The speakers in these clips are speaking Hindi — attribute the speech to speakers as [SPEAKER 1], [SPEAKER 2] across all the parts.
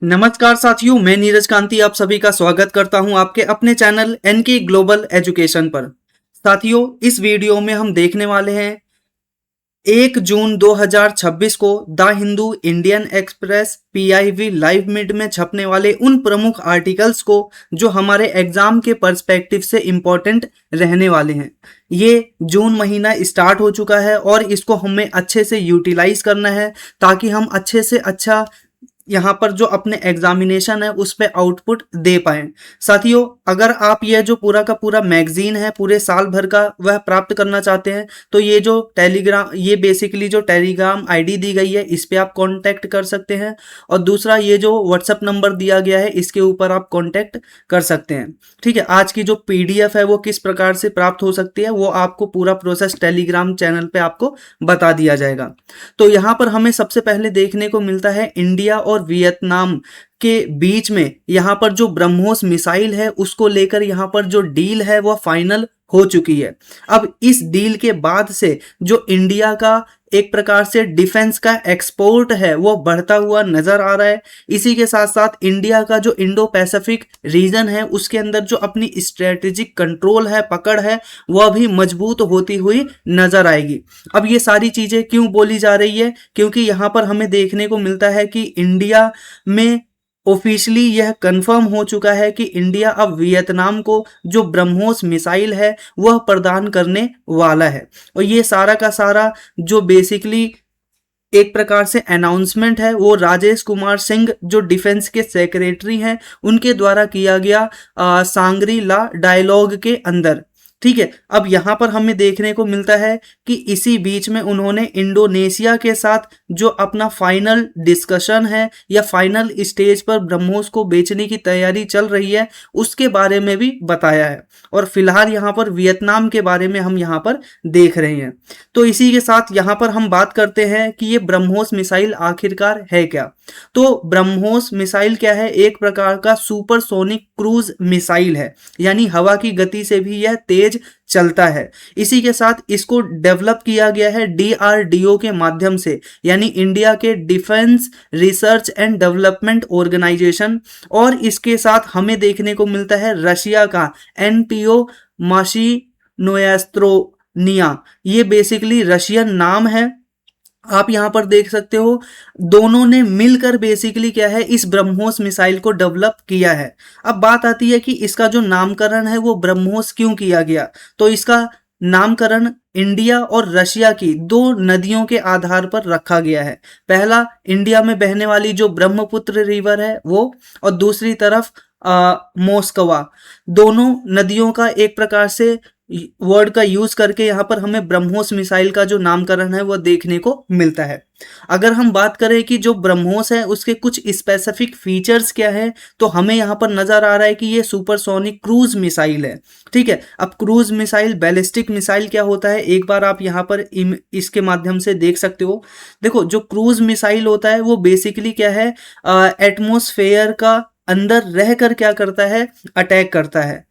[SPEAKER 1] नमस्कार साथियों, मैं नीरज कांति आप सभी का स्वागत करता हूं आपके अपने चैनल एनके ग्लोबल एजुकेशन पर। साथियों, इस वीडियो में हम देखने वाले हैं 1 जून 2026 को the Hindu Indian express PIB live mid में छपने वाले उन प्रमुख आर्टिकल्स को जो हमारे एग्जाम के पर्सपेक्टिव से इम्पोर्टेंट रहने वाले हैं। ये जून महीना स्टार्ट हो चुका है और इसको हमें अच्छे से यूटिलाइज करना है ताकि हम अच्छे से अच्छा यहाँ पर जो अपने एग्जामिनेशन है उस पे आउटपुट दे पाएं। साथियों, अगर आप ये जो पूरा का पूरा मैगजीन है पूरे साल भर का वह प्राप्त करना चाहते हैं तो ये जो टेलीग्राम ये बेसिकली जो टेलीग्राम आईडी दी गई है इस पे आप कांटेक्ट कर सकते हैं और दूसरा ये जो व्हाट्सएप नंबर दिया गया है इसके ऊपर आप कांटेक्ट कर सकते हैं। ठीक है, आज की जो पीडीएफ है वो किस प्रकार से प्राप्त हो सकती है वो आपको पूरा प्रोसेस टेलीग्राम चैनल पे आपको बता दिया जाएगा। तो यहाँ पर हमें सबसे पहले देखने को मिलता है इंडिया और वियतनाम के बीच में यहाँ पर जो ब्रह्मोस मिसाइल है उसको लेकर यहाँ पर जो डील है वो फाइनल हो चुकी है। अब इस डील के बाद से जो इंडिया का एक प्रकार से डिफेंस का एक्सपोर्ट है वो बढ़ता हुआ नजर आ रहा है। इसी के साथ साथ इंडिया का जो इंडो पैसिफिक रीजन है उसके अंदर जो अपनी स्ट्रेटेजिक कंट्रोल है, पकड़ है, वह भी मजबूत होती हुई नजर आएगी। अब ये सारी चीजें क्यों बोली जा रही है? क्योंकि यहाँ पर हमें देखने को मिलता है कि इंडिया में ऑफिशियली यह कंफर्म हो चुका है कि इंडिया अब वियतनाम को जो ब्रह्मोस मिसाइल है वह प्रदान करने वाला है। और ये सारा का सारा जो बेसिकली एक प्रकार से अनाउंसमेंट है वो राजेश कुमार सिंह जो डिफेंस के सेक्रेटरी हैं उनके द्वारा किया गया सांगरी ला डायलॉग के अंदर। ठीक है, अब यहाँ पर हमें देखने को मिलता है कि इसी बीच में उन्होंने इंडोनेशिया के साथ जो अपना फाइनल डिस्कशन है या फाइनल स्टेज पर ब्रह्मोस को बेचने की तैयारी चल रही है उसके बारे में भी बताया है। और फिलहाल यहाँ पर वियतनाम के बारे में हम यहाँ पर देख रहे हैं। तो इसी के साथ यहाँ पर हम बात करते हैं कि ये ब्रह्मोस मिसाइल आखिरकार है क्या। तो ब्रह्मोस मिसाइल क्या है? एक प्रकार का सुपरसोनिक क्रूज मिसाइल है, यानी हवा की गति से भी यह तेज चलता है। इसी के साथ इसको डेवलप किया गया है डीआरडीओ के माध्यम से, यानी इंडिया के defence research and development organisation. और इसके साथ हमें देखने को मिलता है रशिया का एनपीओ माशिनोएस्त्रोनिया, ये बेसिकली रशियन नाम है। आप यहाँ पर देख सकते हो दोनों ने मिलकर बेसिकली क्या है इस ब्रह्मोस मिसाइल को डेवलप किया है। अब बात आती है कि इसका जो नामकरण है वो ब्रह्मोस क्यों किया गया। तो इसका नामकरण इंडिया और रशिया की दो नदियों के आधार पर रखा गया है। पहला इंडिया में बहने वाली जो ब्रह्मपुत्र रिवर है वो, और दूसरी तरफ मोस्कवा। दोनों नदियों का एक प्रकार से वर्ड का यूज करके यहाँ पर हमें ब्रह्मोस मिसाइल का जो नामकरण है वो देखने को मिलता है। अगर हम बात करें कि जो ब्रह्मोस है उसके कुछ स्पेसिफिक फीचर्स क्या है तो हमें यहाँ पर नजर आ रहा है कि ये सुपरसोनिक क्रूज मिसाइल है। ठीक है, अब क्रूज मिसाइल बैलिस्टिक मिसाइल क्या होता है एक बार आप यहाँ पर इसके माध्यम से देख सकते हो। देखो, जो क्रूज मिसाइल होता है वो बेसिकली क्या है, एटमोस्फेयर का अंदर रहकर क्या करता है, अटैक करता है।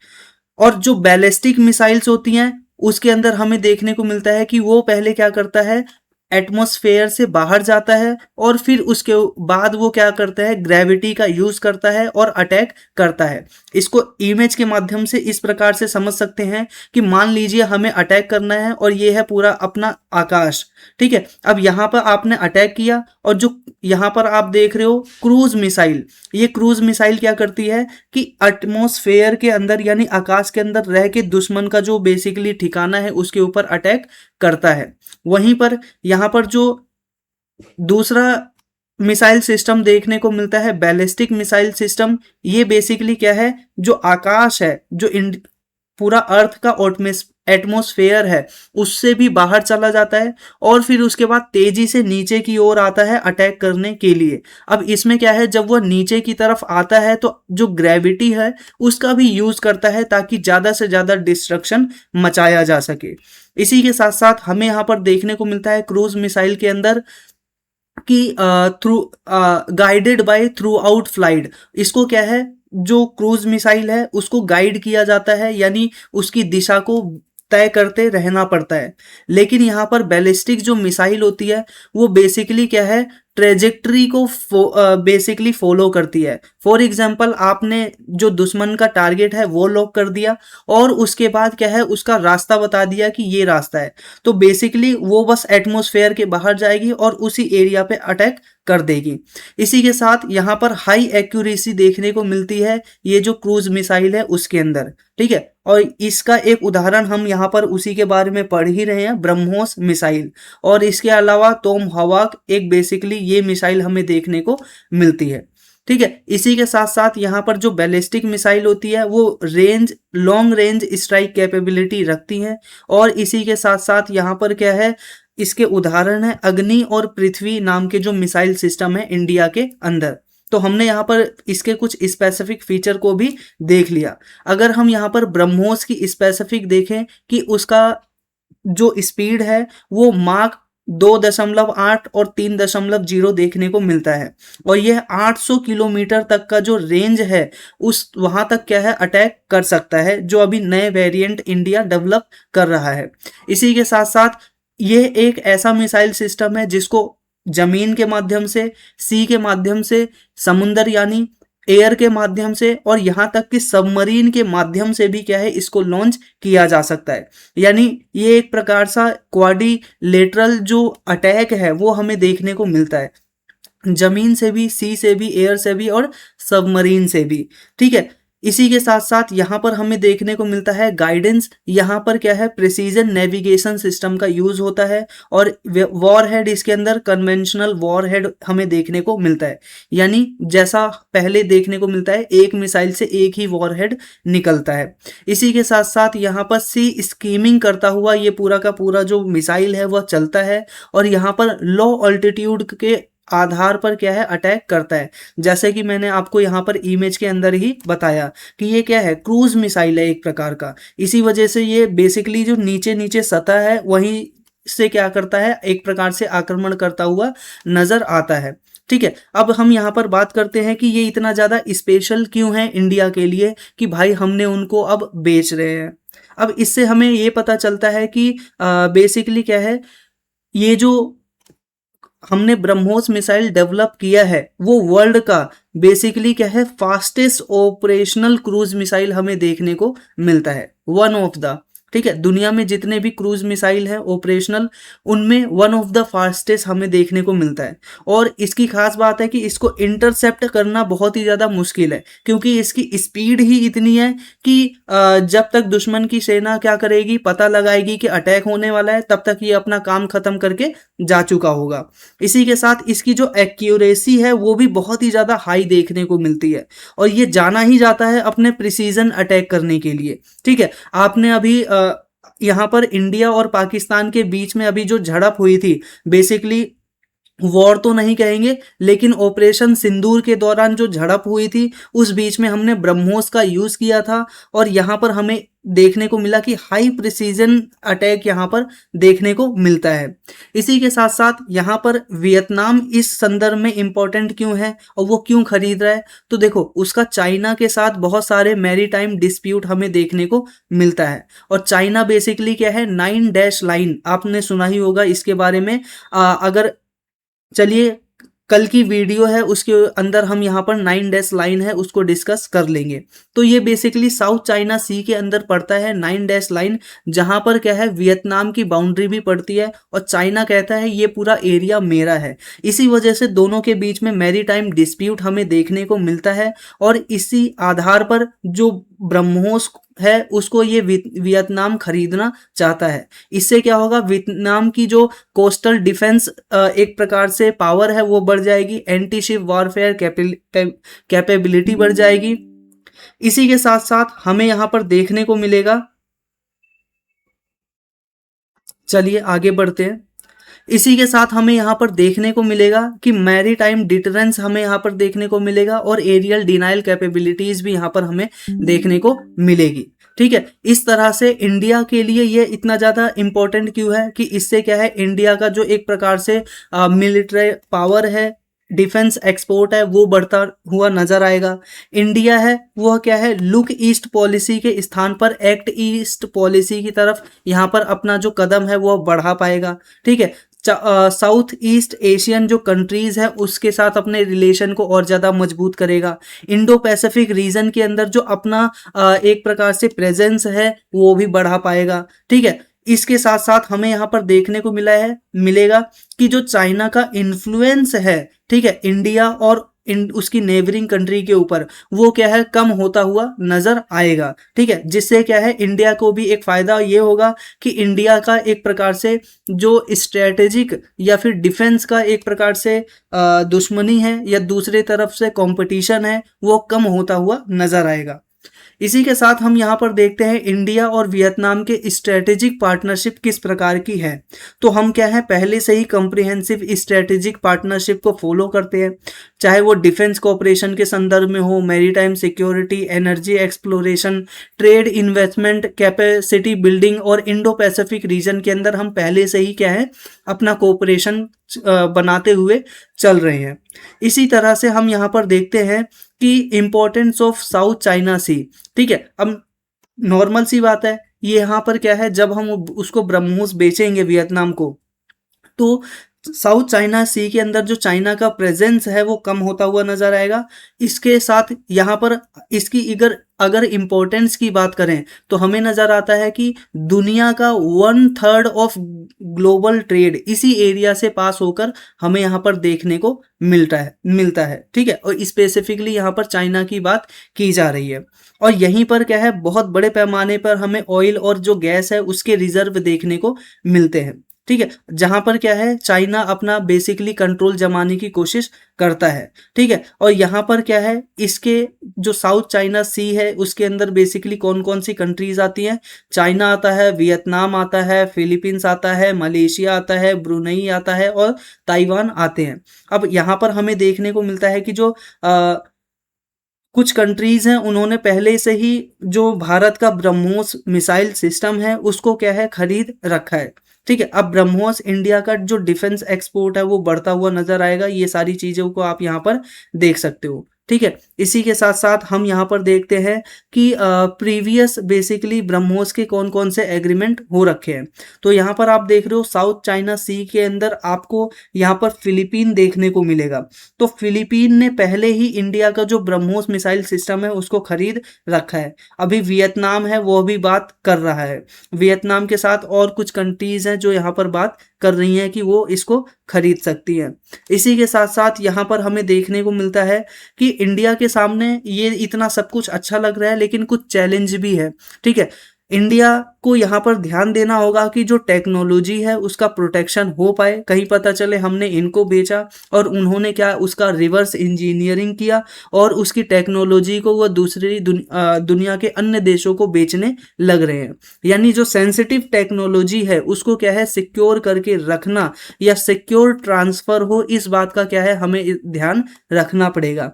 [SPEAKER 1] और जो बैलिस्टिक मिसाइल्स होती हैं उसके अंदर हमें देखने को मिलता है कि वो पहले क्या करता है, एटमॉस्फेयर से बाहर जाता है और फिर उसके बाद वो क्या करता है, ग्रेविटी का यूज करता है और अटैक करता है। इसको इमेज के माध्यम से इस प्रकार से समझ सकते हैं कि मान लीजिए हमें अटैक करना है और ये है पूरा अपना आकाश। ठीक है, अब यहाँ पर आपने अटैक किया और जो यहाँ पर आप देख रहे हो क्रूज मिसाइल, ये क्रूज मिसाइल क्या करती है कि एटमॉस्फेयर के अंदर यानी आकाश के अंदर रह के दुश्मन का जो बेसिकली ठिकाना है उसके ऊपर अटैक करता है। वहीं पर यहाँ पर जो दूसरा मिसाइल सिस्टम देखने को मिलता है बैलिस्टिक मिसाइल सिस्टम, ये बेसिकली क्या है, जो आकाश है, जो पूरा अर्थ का एटमॉस्फेयर है उससे भी बाहर चला जाता है और फिर उसके बाद तेजी से नीचे की ओर आता है अटैक करने के लिए। अब इसमें क्या है, जब वह नीचे की तरफ आता है तो जो ग्रेविटी है उसका भी यूज करता है ताकि ज्यादा से ज्यादा डिस्ट्रक्शन मचाया जा सके। इसी के साथ साथ हमें यहाँ पर देखने को मिलता है क्रूज मिसाइल के अंदर कि through guided by through out flight, इसको क्या है, जो क्रूज मिसाइल है उसको गाइड किया जाता है यानी उसकी दिशा को तय करते रहना पड़ता है। लेकिन यहाँ पर बैलिस्टिक जो मिसाइल होती है वो बेसिकली क्या है, ट्रेजेक्ट्री को बेसिकली फॉलो करती है। फॉर एग्जाम्पल, आपने जो दुश्मन का टारगेट है वो लॉक कर दिया और उसके बाद क्या है उसका रास्ता बता दिया कि ये रास्ता है, तो बेसिकली वो बस एटमॉस्फेयर के बाहर जाएगी और उसी एरिया पे अटैक कर देगी। इसी के साथ यहाँ पर हाई एक्यूरेसी देखने को मिलती है ये जो क्रूज मिसाइल है उसके अंदर, ठीक है। और इसका एक उदाहरण हम यहाँ पर उसी के बारे में पढ़ ही रहे हैं, ब्रह्मोस मिसाइल। और इसके अलावा तोम हवाक एक बेसिकली ये मिसाइल हमें देखने को मिलती है, ठीक है। इसी के साथ साथ यहाँ पर जो बैलिस्टिक मिसाइल होती है वो लॉन्ग रेंज स्ट्राइक कैपेबिलिटी रखती है। और इसी के साथ साथ यहाँ पर क्या है, इसके उदाहरण है अग्नि और पृथ्वी नाम के जो मिसाइल सिस्टम है इंडिया के अंदर। तो हमने यहाँ पर इसके कुछ स्पेसिफिक फीचर को भी देख लिया। अगर हम यहाँ पर ब्रह्मोस की स्पेसिफिक देखें कि उसका जो स्पीड है वो माक 2.8 और 3.0 देखने को मिलता है, और यह 800 किलोमीटर तक का जो रेंज है उस वहां तक क्या है अटैक कर सकता है, जो अभी नए वेरिएंट इंडिया डेवलप कर रहा है। इसी के साथ साथ यह एक ऐसा मिसाइल सिस्टम है जिसको जमीन के माध्यम से, सी के माध्यम से, समुंदर यानी एयर के माध्यम से, और यहाँ तक कि सबमरीन के माध्यम से भी क्या है इसको लॉन्च किया जा सकता है। यानी ये एक प्रकार सा क्वाड्रिलेटरल जो अटैक है वो हमें देखने को मिलता है, जमीन से भी, सी से भी, एयर से भी और सबमरीन से भी, ठीक है। इसी के साथ साथ यहाँ पर हमें देखने को मिलता है गाइडेंस। यहाँ पर क्या है प्रिसीजन नेविगेशन सिस्टम का यूज होता है, और वॉरहेड इसके अंदर कन्वेंशनल वॉरहेड हमें देखने को मिलता है। यानी जैसा पहले देखने को मिलता है एक मिसाइल से एक ही वॉरहेड निकलता है। इसी के साथ साथ यहाँ पर सी स्कीमिंग करता हुआ ये पूरा का पूरा जो मिसाइल है वह चलता है, और यहाँ पर लो ऑल्टीट्यूड के आधार पर क्या है अटैक करता है, जैसे कि मैंने आपको यहाँ पर इमेज के अंदर ही बताया कि ये क्या है क्रूज मिसाइल है एक प्रकार का। इसी वजह से ये बेसिकली जो नीचे नीचे सतह है वहीं से क्या करता है एक प्रकार से आक्रमण करता हुआ नजर आता है, ठीक है। अब हम यहाँ पर बात करते हैं कि ये इतना ज्यादा स्पेशल क्यों है इंडिया के लिए कि भाई हमने उनको अब बेच रहे हैं। अब इससे हमें ये पता चलता है कि बेसिकली क्या है, ये जो हमने ब्रह्मोस मिसाइल डेवलप किया है वो वर्ल्ड का बेसिकली क्या है फास्टेस्ट ऑपरेशनल क्रूज मिसाइल हमें देखने को मिलता है, वन ऑफ द, ठीक है। दुनिया में जितने भी क्रूज मिसाइल है ऑपरेशनल उनमें वन ऑफ द फास्टेस्ट हमें देखने को मिलता है। और इसकी खास बात है कि इसको इंटरसेप्ट करना बहुत ही ज़्यादा मुश्किल है, क्योंकि इसकी स्पीड ही इतनी है कि जब तक दुश्मन की सेना क्या करेगी पता लगाएगी कि अटैक होने वाला है तब तक ये अपना काम खत्म करके जा चुका होगा। इसी के साथ इसकी जो एक्यूरेसी है वो भी बहुत ही ज़्यादा हाई देखने को मिलती है, और ये जाना ही जाता है अपने प्रिसीजन अटैक करने के लिए, ठीक है। आपने अभी यहाँ पर इंडिया और पाकिस्तान के बीच में अभी जो झड़प हुई थी, बेसिकली वॉर तो नहीं कहेंगे लेकिन ऑपरेशन सिंदूर के दौरान जो झड़प हुई थी उस बीच में हमने ब्रह्मोस का यूज किया था, और यहाँ पर हमें देखने को मिला कि हाई प्रिसीजन अटैक यहाँ पर देखने को मिलता है। इसी के साथ साथ यहाँ पर वियतनाम इस संदर्भ में इंपॉर्टेंट क्यों है और वो क्यों खरीद रहा है, तो देखो उसका चाइना के साथ बहुत सारे मैरीटाइम डिस्प्यूट हमें देखने को मिलता है। और चाइना बेसिकली क्या है 9 डैश लाइन, आपने सुना ही होगा इसके बारे में। अगर चलिए कल की वीडियो है उसके अंदर हम यहाँ पर 9 डैश लाइन है उसको डिस्कस कर लेंगे। तो ये बेसिकली साउथ चाइना सी के अंदर पड़ता है 9 डैश लाइन, जहाँ पर क्या है वियतनाम की बाउंड्री भी पड़ती है और चाइना कहता है ये पूरा एरिया मेरा है। इसी वजह से दोनों के बीच में मैरीटाइम डिस्प्यूट हमें देखने को मिलता है, और इसी आधार पर जो ब्रह्मोस है उसको ये वियतनाम खरीदना चाहता है। इससे क्या होगा, वियतनाम की जो कोस्टल डिफेंस एक प्रकार से पावर है वो बढ़ जाएगी, एंटी शिप वॉरफेयर कैपेबिलिटी बढ़ जाएगी। इसी के साथ साथ हमें यहाँ पर देखने को मिलेगा, चलिए आगे बढ़ते हैं। इसी के साथ हमें यहाँ पर देखने को मिलेगा कि मैरीटाइम डिटरेंस हमें यहाँ पर देखने को मिलेगा, और एरियल डिनाइल कैपेबिलिटीज भी यहाँ पर हमें देखने को मिलेगी, ठीक है। इस तरह से इंडिया के लिए ये इतना ज़्यादा इंपॉर्टेंट क्यों है कि इससे क्या है इंडिया का जो एक प्रकार से मिलिट्री पावर है, डिफेंस एक्सपोर्ट है वो बढ़ता हुआ नजर आएगा। इंडिया है वह क्या है लुक ईस्ट पॉलिसी के स्थान पर एक्ट ईस्ट पॉलिसी की तरफ यहाँ पर अपना जो कदम है वो बढ़ा पाएगा, ठीक है। साउथ ईस्ट एशियन जो कंट्रीज है उसके साथ अपने रिलेशन को और ज़्यादा मजबूत करेगा। इंडो पैसिफिक रीजन के अंदर जो अपना एक प्रकार से प्रेजेंस है वो भी बढ़ा पाएगा। ठीक है, इसके साथ साथ हमें यहाँ पर देखने को मिलेगा कि जो चाइना का इन्फ्लुएंस है, ठीक है, इंडिया और उसकी नेबरिंग कंट्री के ऊपर, वो क्या है, कम होता हुआ नजर आएगा। ठीक है, जिससे क्या है, इंडिया को भी एक फायदा ये होगा कि इंडिया का एक प्रकार से जो स्ट्रेटेजिक या फिर डिफेंस का एक प्रकार से दुश्मनी है या दूसरे तरफ से कंपटीशन है वो कम होता हुआ नजर आएगा। इसी के साथ हम यहाँ पर देखते हैं इंडिया और वियतनाम के स्ट्रेटेजिक पार्टनरशिप किस प्रकार की है। तो हम क्या है, पहले से ही कॉम्प्रिहेंसिव स्ट्रेटेजिक पार्टनरशिप को फॉलो करते हैं, चाहे वो डिफेंस कोऑपरेशन के संदर्भ में हो, maritime security, energy exploration, trade, investment, capacity building, और इंडो पैसिफिक रीजन के अंदर हम पहले से ही क्या है, अपना कोऑपरेशन बनाते हुए चल रहे हैं। इसी तरह से हम यहाँ पर देखते हैं कि इंपॉर्टेंस ऑफ साउथ चाइना सी। ठीक है, अब नॉर्मल सी बात है, ये यहाँ पर क्या है, जब हम उसको ब्रह्मोस बेचेंगे वियतनाम को, तो साउथ चाइना सी के अंदर जो चाइना का प्रेजेंस है वो कम होता हुआ नजर आएगा। इसके साथ यहाँ पर इसकी अगर इम्पोर्टेंस की बात करें तो हमें नजर आता है कि दुनिया का 1/3 ऑफ ग्लोबल ट्रेड इसी एरिया से पास होकर हमें यहाँ पर देखने को मिलता है। ठीक है, और स्पेसिफिकली यहाँ पर चाइना की बात की जा रही है, और यहीं पर क्या है, बहुत बड़े पैमाने पर हमें ऑयल और जो गैस है उसके रिजर्व देखने को मिलते हैं। ठीक है, जहां पर क्या है, चाइना अपना बेसिकली कंट्रोल जमाने की कोशिश करता है। ठीक है, और यहाँ पर क्या है, इसके जो साउथ चाइना सी है उसके अंदर बेसिकली कौन कौन सी कंट्रीज आती हैं, चाइना आता है, वियतनाम आता है, फिलीपींस आता है, मलेशिया आता है, ब्रुनई आता है और ताइवान आते हैं। अब यहाँ पर हमें देखने को मिलता है कि जो कुछ कंट्रीज हैं उन्होंने पहले से ही जो भारत का ब्रह्मोस मिसाइल सिस्टम है उसको क्या है, खरीद रखा है। ठीक है, अब ब्रह्मोस इंडिया का जो डिफेंस एक्सपोर्ट है वो बढ़ता हुआ नजर आएगा। ये सारी चीजों को आप यहाँ पर देख सकते हो। ठीक है, इसी के साथ साथ हम यहाँ पर देखते हैं कि प्रीवियस बेसिकली ब्रह्मोस के कौन कौन से एग्रीमेंट हो रखे हैं। तो यहाँ पर आप देख रहे हो साउथ चाइना सी के अंदर आपको यहाँ पर फिलीपीन देखने को मिलेगा। तो फिलीपीन ने पहले ही इंडिया का जो ब्रह्मोस मिसाइल सिस्टम है उसको खरीद रखा है। अभी वियतनाम है वो भी बात कर रहा है, वियतनाम के साथ और कुछ कंट्रीज हैं जो यहाँ पर बात कर रही हैं कि वो इसको खरीद सकती हैं। इसी के साथ साथ यहाँ पर हमें देखने को मिलता है कि इंडिया के सामने ये इतना सब कुछ अच्छा लग रहा है लेकिन कुछ चैलेंज भी है। ठीक है, इंडिया को यहाँ पर ध्यान देना होगा कि जो टेक्नोलॉजी है उसका प्रोटेक्शन हो पाए। कहीं पता चले हमने इनको बेचा और उन्होंने क्या उसका रिवर्स इंजीनियरिंग किया और उसकी टेक्नोलॉजी को वो दूसरी दुनिया के अन्य देशों को बेचने लग रहे हैं। यानी जो सेंसिटिव टेक्नोलॉजी है उसको क्या है, सिक्योर करके रखना या सिक्योर ट्रांसफर हो, इस बात का क्या है, हमें ध्यान रखना पड़ेगा।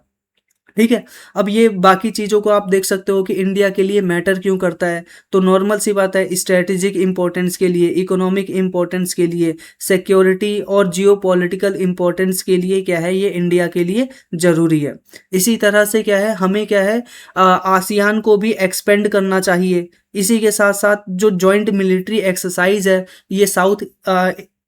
[SPEAKER 1] ठीक है, अब ये बाकी चीज़ों को आप देख सकते हो कि इंडिया के लिए मैटर क्यों करता है। तो नॉर्मल सी बात है, स्ट्रेटेजिक इंपॉर्टेंस के लिए, इकोनॉमिक इंपॉर्टेंस के लिए, सिक्योरिटी और जियोपॉलिटिकल इंपॉर्टेंस के लिए क्या है, ये इंडिया के लिए ज़रूरी है। इसी तरह से क्या है, हमें क्या है, आसियान को भी एक्सपेंड करना चाहिए। इसी के साथ साथ जो जॉइंट मिलिट्री एक्सरसाइज है ये साउथ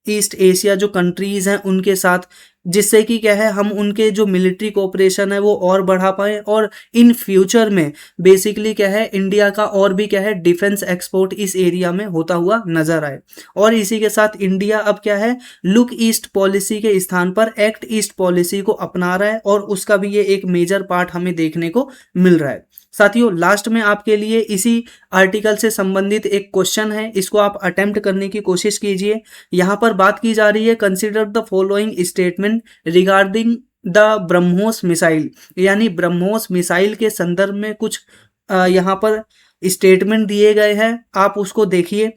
[SPEAKER 1] ईस्ट एशिया जो कंट्रीज हैं उनके साथ, जिससे कि क्या है, हम उनके जो मिलिट्री कोऑपरेशन है वो और बढ़ा पाए और इन फ्यूचर में बेसिकली क्या है, इंडिया का और भी क्या है, डिफेंस एक्सपोर्ट इस एरिया में होता हुआ नजर आए। और इसी के साथ इंडिया अब क्या है, लुक ईस्ट पॉलिसी के स्थान पर एक्ट ईस्ट पॉलिसी को अपना रहा है और उसका भी ये एक मेजर पार्ट हमें देखने को मिल रहा है। साथियों, लास्ट में आपके लिए इसी आर्टिकल से संबंधित एक क्वेश्चन है, इसको आप अटेम्प्ट करने की कोशिश कीजिए। यहाँ पर बात की जा रही है, consider the following statement regarding the BrahMos missile. यानी ब्रह्मोस मिसाइल के संदर्भ में कुछ यहाँ पर स्टेटमेंट दिए गए हैं, आप उसको देखिए।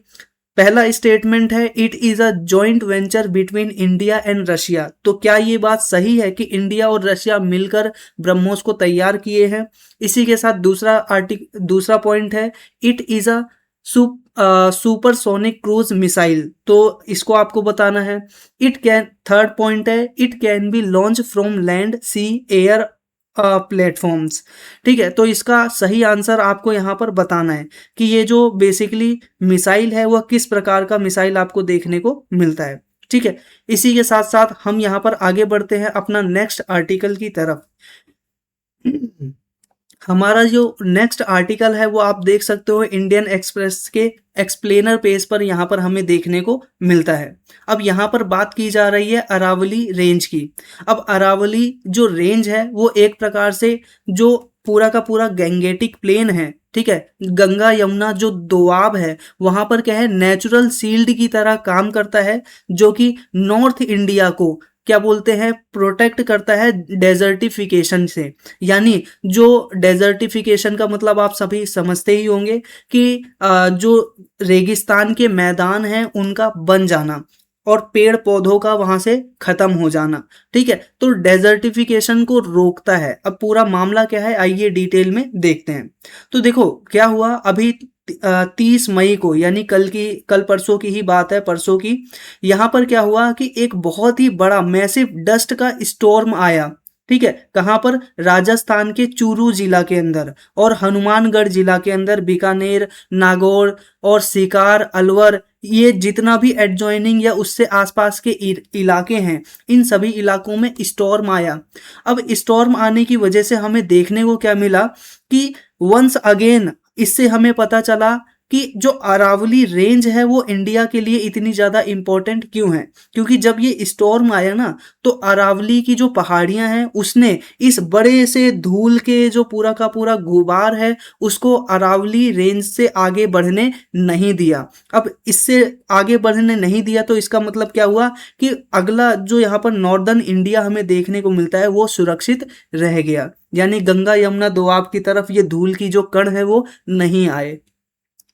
[SPEAKER 1] पहला स्टेटमेंट है, it is a joint venture between India and Russia. तो क्या ये बात सही है कि इंडिया और रशिया मिलकर ब्रह्मोस को तैयार किए हैं? इसी के साथ दूसरा पॉइंट है, it is a supersonic cruise missile. तो इसको आपको बताना है। थर्ड पॉइंट है, it can be launch from land, sea, air platforms. ठीक है, तो इसका सही आंसर आपको यहाँ पर बताना है कि ये जो बेसिकली मिसाइल है वह किस प्रकार का मिसाइल आपको देखने को मिलता है। ठीक है, इसी के साथ साथ हम यहाँ पर आगे बढ़ते हैं अपना नेक्स्ट आर्टिकल की तरफ। हमारा जो नेक्स्ट आर्टिकल है वो आप देख सकते हो इंडियन एक्सप्रेस के एक्सप्लेनर पेज पर यहाँ पर हमें देखने को मिलता है। अब यहाँ पर बात की जा रही है अरावली रेंज की। अब अरावली जो रेंज है वो एक प्रकार से जो पूरा का पूरा गैंगेटिक प्लेन है, ठीक है, गंगा यमुना जो दोआब है वहां पर क्या है नेचुरल शील्ड की तरह काम करता है, जो कि नॉर्थ इंडिया को क्या बोलते हैं प्रोटेक्ट करता है डेजर्टिफिकेशन से। यानी जो डेजर्टिफिकेशन का मतलब आप सभी समझते ही होंगे कि जो रेगिस्तान के मैदान हैं उनका बन जाना और पेड़ पौधों का वहां से खत्म हो जाना, ठीक है, तो डेजर्टिफिकेशन को रोकता है। अब पूरा मामला क्या है आइए डिटेल में देखते हैं। तो देखो क्या हुआ, अभी 30 मई को यानी कल परसों की ही बात है, परसों की, यहाँ पर क्या हुआ कि एक बहुत ही बड़ा मैसिव डस्ट का स्टॉर्म आया, ठीक है, कहाँ पर, राजस्थान के चूरू जिला के अंदर और हनुमानगढ़ जिला के अंदर, बीकानेर, नागौर और सिकार, अलवर, ये जितना भी एडजॉइनिंग या उससे आसपास के इलाके हैं इन सभी इलाकों में स्टॉर्म आया। अब स्टॉर्म आने की वजह से हमें देखने को क्या मिला कि वंस अगेन इससे हमें पता चला कि जो अरावली रेंज है वो इंडिया के लिए इतनी ज़्यादा इम्पोर्टेंट क्यों है, क्योंकि जब ये स्टॉर्म आया ना तो अरावली की जो पहाड़ियां हैं उसने इस बड़े से धूल के जो पूरा का पूरा गुबार है उसको अरावली रेंज से आगे बढ़ने नहीं दिया। अब इससे आगे बढ़ने नहीं दिया तो इसका मतलब क्या हुआ कि अगला जो यहाँ पर नॉर्दर्न इंडिया हमें देखने को मिलता है वो सुरक्षित रह गया, यानी गंगा यमुना दोआब की तरफ ये धूल की जो कण है वो नहीं आए,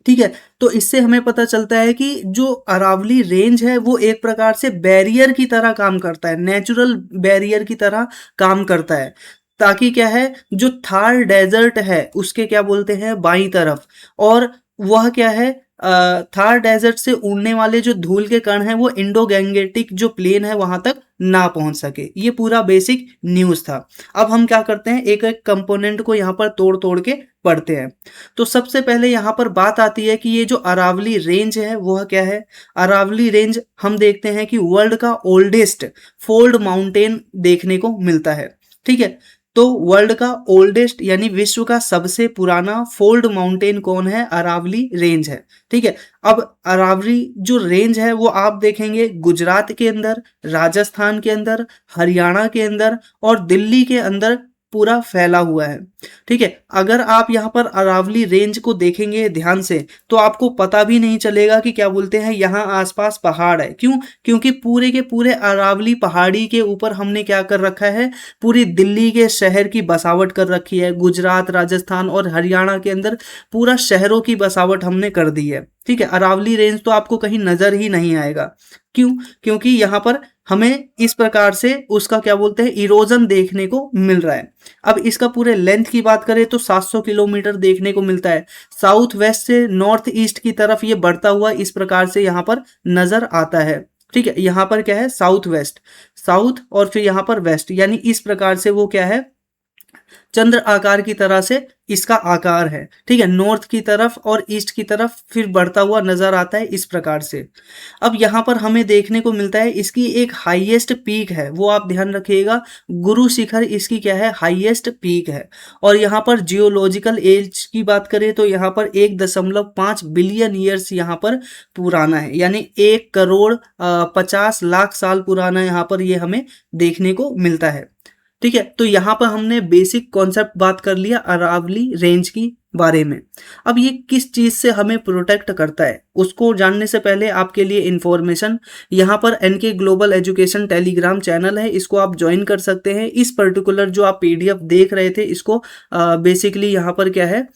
[SPEAKER 1] ठीक है। तो इससे हमें पता चलता है कि जो अरावली रेंज है वो एक प्रकार से बैरियर की तरह काम करता है, नेचुरल बैरियर की तरह काम करता है, ताकि क्या है जो थार डेजर्ट है उसके क्या बोलते हैं बाईं तरफ, और वह क्या है थार डेजर्ट से उड़ने वाले जो धूल के कण हैं वो इंडो गैंगेटिक जो प्लेन है वहां तक ना पहुंच सके। ये पूरा बेसिक न्यूज था। अब हम क्या करते हैं एक एक कंपोनेंट को यहाँ पर तोड़ तोड़ के पढ़ते हैं। तो सबसे पहले यहाँ पर बात आती है कि ये जो अरावली रेंज है वह क्या है। अरावली रेंज हम देखते हैं कि वर्ल्ड का ओल्डेस्ट फोल्ड माउंटेन देखने को मिलता है, ठीक है। तो वर्ल्ड का ओल्डेस्ट यानी विश्व का सबसे पुराना फोल्ड माउंटेन कौन है, अरावली रेंज है, ठीक है। अब अरावली जो रेंज है वो आप देखेंगे गुजरात के अंदर, राजस्थान के अंदर, हरियाणा के अंदर और दिल्ली के अंदर पूरा फैला हुआ है, ठीक है। अगर आप यहाँ पर अरावली रेंज को देखेंगे ध्यान से तो आपको पता भी नहीं चलेगा कि क्या बोलते हैं यहाँ आसपास पहाड़ है। क्यों? क्योंकि पूरे के पूरे अरावली पहाड़ी के ऊपर हमने क्या कर रखा है, पूरी दिल्ली के शहर की बसावट कर रखी है। गुजरात, राजस्थान और हरियाणा के अंदर पूरा शहरों की बसावट हमने कर दी है, ठीक है। अरावली रेंज तो आपको कहीं नजर ही नहीं आएगा। क्यों? क्योंकि यहाँ पर हमें इस प्रकार से उसका क्या बोलते हैं इरोजन देखने को मिल रहा है। अब इसका पूरे लेंथ की बात करें तो 700 किलोमीटर देखने को मिलता है। साउथ वेस्ट से नॉर्थ ईस्ट की तरफ ये बढ़ता हुआ इस प्रकार से यहाँ पर नजर आता है, ठीक है। यहाँ पर क्या है साउथ वेस्ट, साउथ और फिर यहाँ पर वेस्ट, यानी इस प्रकार से वो क्या है चंद्र आकार की तरह से इसका आकार है, ठीक है। नॉर्थ की तरफ और ईस्ट की तरफ फिर बढ़ता हुआ नजर आता है इस प्रकार से। अब यहाँ पर हमें देखने को मिलता है इसकी एक हाईएस्ट पीक है, वो आप ध्यान रखिएगा, गुरु शिखर इसकी क्या है हाईएस्ट पीक है। और यहाँ पर जियोलॉजिकल एज की बात करें तो यहाँ पर 1.5 बिलियन ईयर्स यहाँ पर पुराना है, यानी 1,50,00,000 साल पुराना यहाँ पर ये हमें देखने को मिलता है, ठीक है। तो यहाँ पर हमने बेसिक कॉन्सेप्ट बात कर लिया अरावली रेंज की बारे में। अब ये किस चीज से हमें प्रोटेक्ट करता है उसको जानने से पहले आपके लिए इंफॉर्मेशन, यहाँ पर NK global education Telegram channel है, इसको आप ज्वाइन कर सकते हैं। इस पर्टिकुलर जो आप पीडीएफ देख रहे थे इसको बेसिकली यहाँ पर क्या है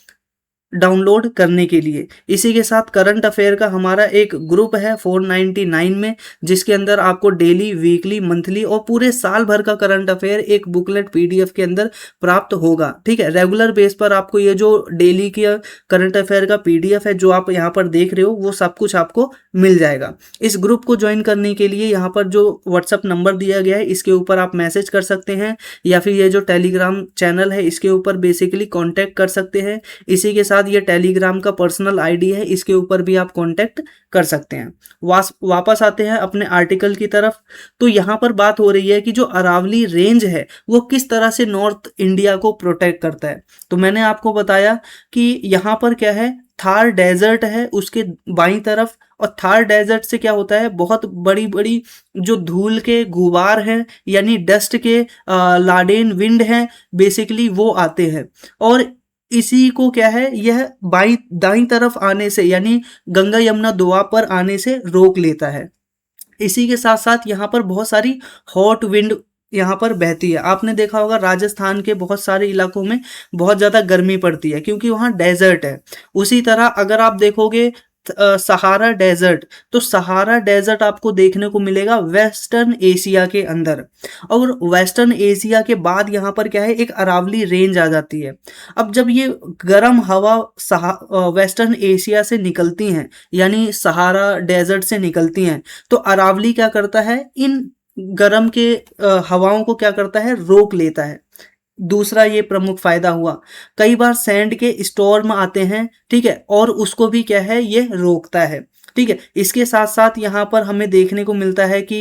[SPEAKER 1] डाउनलोड करने के लिए। इसी के साथ करंट अफेयर का हमारा एक ग्रुप है 499 में, जिसके अंदर आपको डेली, वीकली, मंथली और पूरे साल भर का करंट अफेयर एक बुकलेट पीडीएफ के अंदर प्राप्त होगा, ठीक है। रेगुलर बेस पर आपको ये जो डेली की करंट अफेयर का पीडीएफ है जो आप यहाँ पर देख रहे हो वो सब कुछ आपको मिल जाएगा। इस ग्रुप को ज्वाइन करने के लिए यहाँ पर जो व्हाट्सअप नंबर दिया गया है इसके ऊपर आप मैसेज कर सकते हैं, या फिर ये जो टेलीग्राम चैनल है इसके ऊपर बेसिकली कांटेक्ट कर सकते हैं। इसी के साथ ये टेलीग्राम का पर्सनल आईडी है, इसके ऊपर भी आप कांटेक्ट कर सकते हैं। वापस आते हैं अपने आर्टिकल की तरफ। तो यहाँ पर बात हो रही है कि जो अरावली रेंज है वो किस तरह से नॉर्थ इंडिया को प्रोटेक्ट करता है। तो मैंने आपको बताया कि यहाँ पर क्या है, थार डेजर्ट है उसके बाईं तरफ, और थार डेजर्ट से क्या होता है, बहुत बड़ी बड़ी जो धूल के गुबार हैं यानी डस्ट के लाडेन विंड हैं बेसिकली वो आते हैं, और इसी को क्या है यह बाई दाईं तरफ आने से यानी गंगा यमुना दोआब पर आने से रोक लेता है। इसी के साथ साथ यहाँ पर बहुत सारी हॉट विंड यहाँ पर बहती है। आपने देखा होगा राजस्थान के बहुत सारे इलाकों में बहुत ज़्यादा गर्मी पड़ती है क्योंकि वहाँ डेजर्ट है। उसी तरह अगर आप देखोगे सहारा डेजर्ट, तो सहारा डेजर्ट आपको देखने को मिलेगा वेस्टर्न एशिया के अंदर, और वेस्टर्न एशिया के बाद यहाँ पर क्या है एक अरावली रेंज आ जाती है। अब जब ये गर्म हवा वेस्टर्न एशिया से निकलती हैं यानी सहारा डेजर्ट से निकलती हैं, तो अरावली क्या करता है, इन गर्म के हवाओं को क्या करता है, रोक लेता है। दूसरा ये प्रमुख फायदा हुआ, कई बार सैंड के स्टॉर्म आते हैं, ठीक है, और उसको भी क्या है ये रोकता है, ठीक है। इसके साथ साथ यहाँ पर हमें देखने को मिलता है कि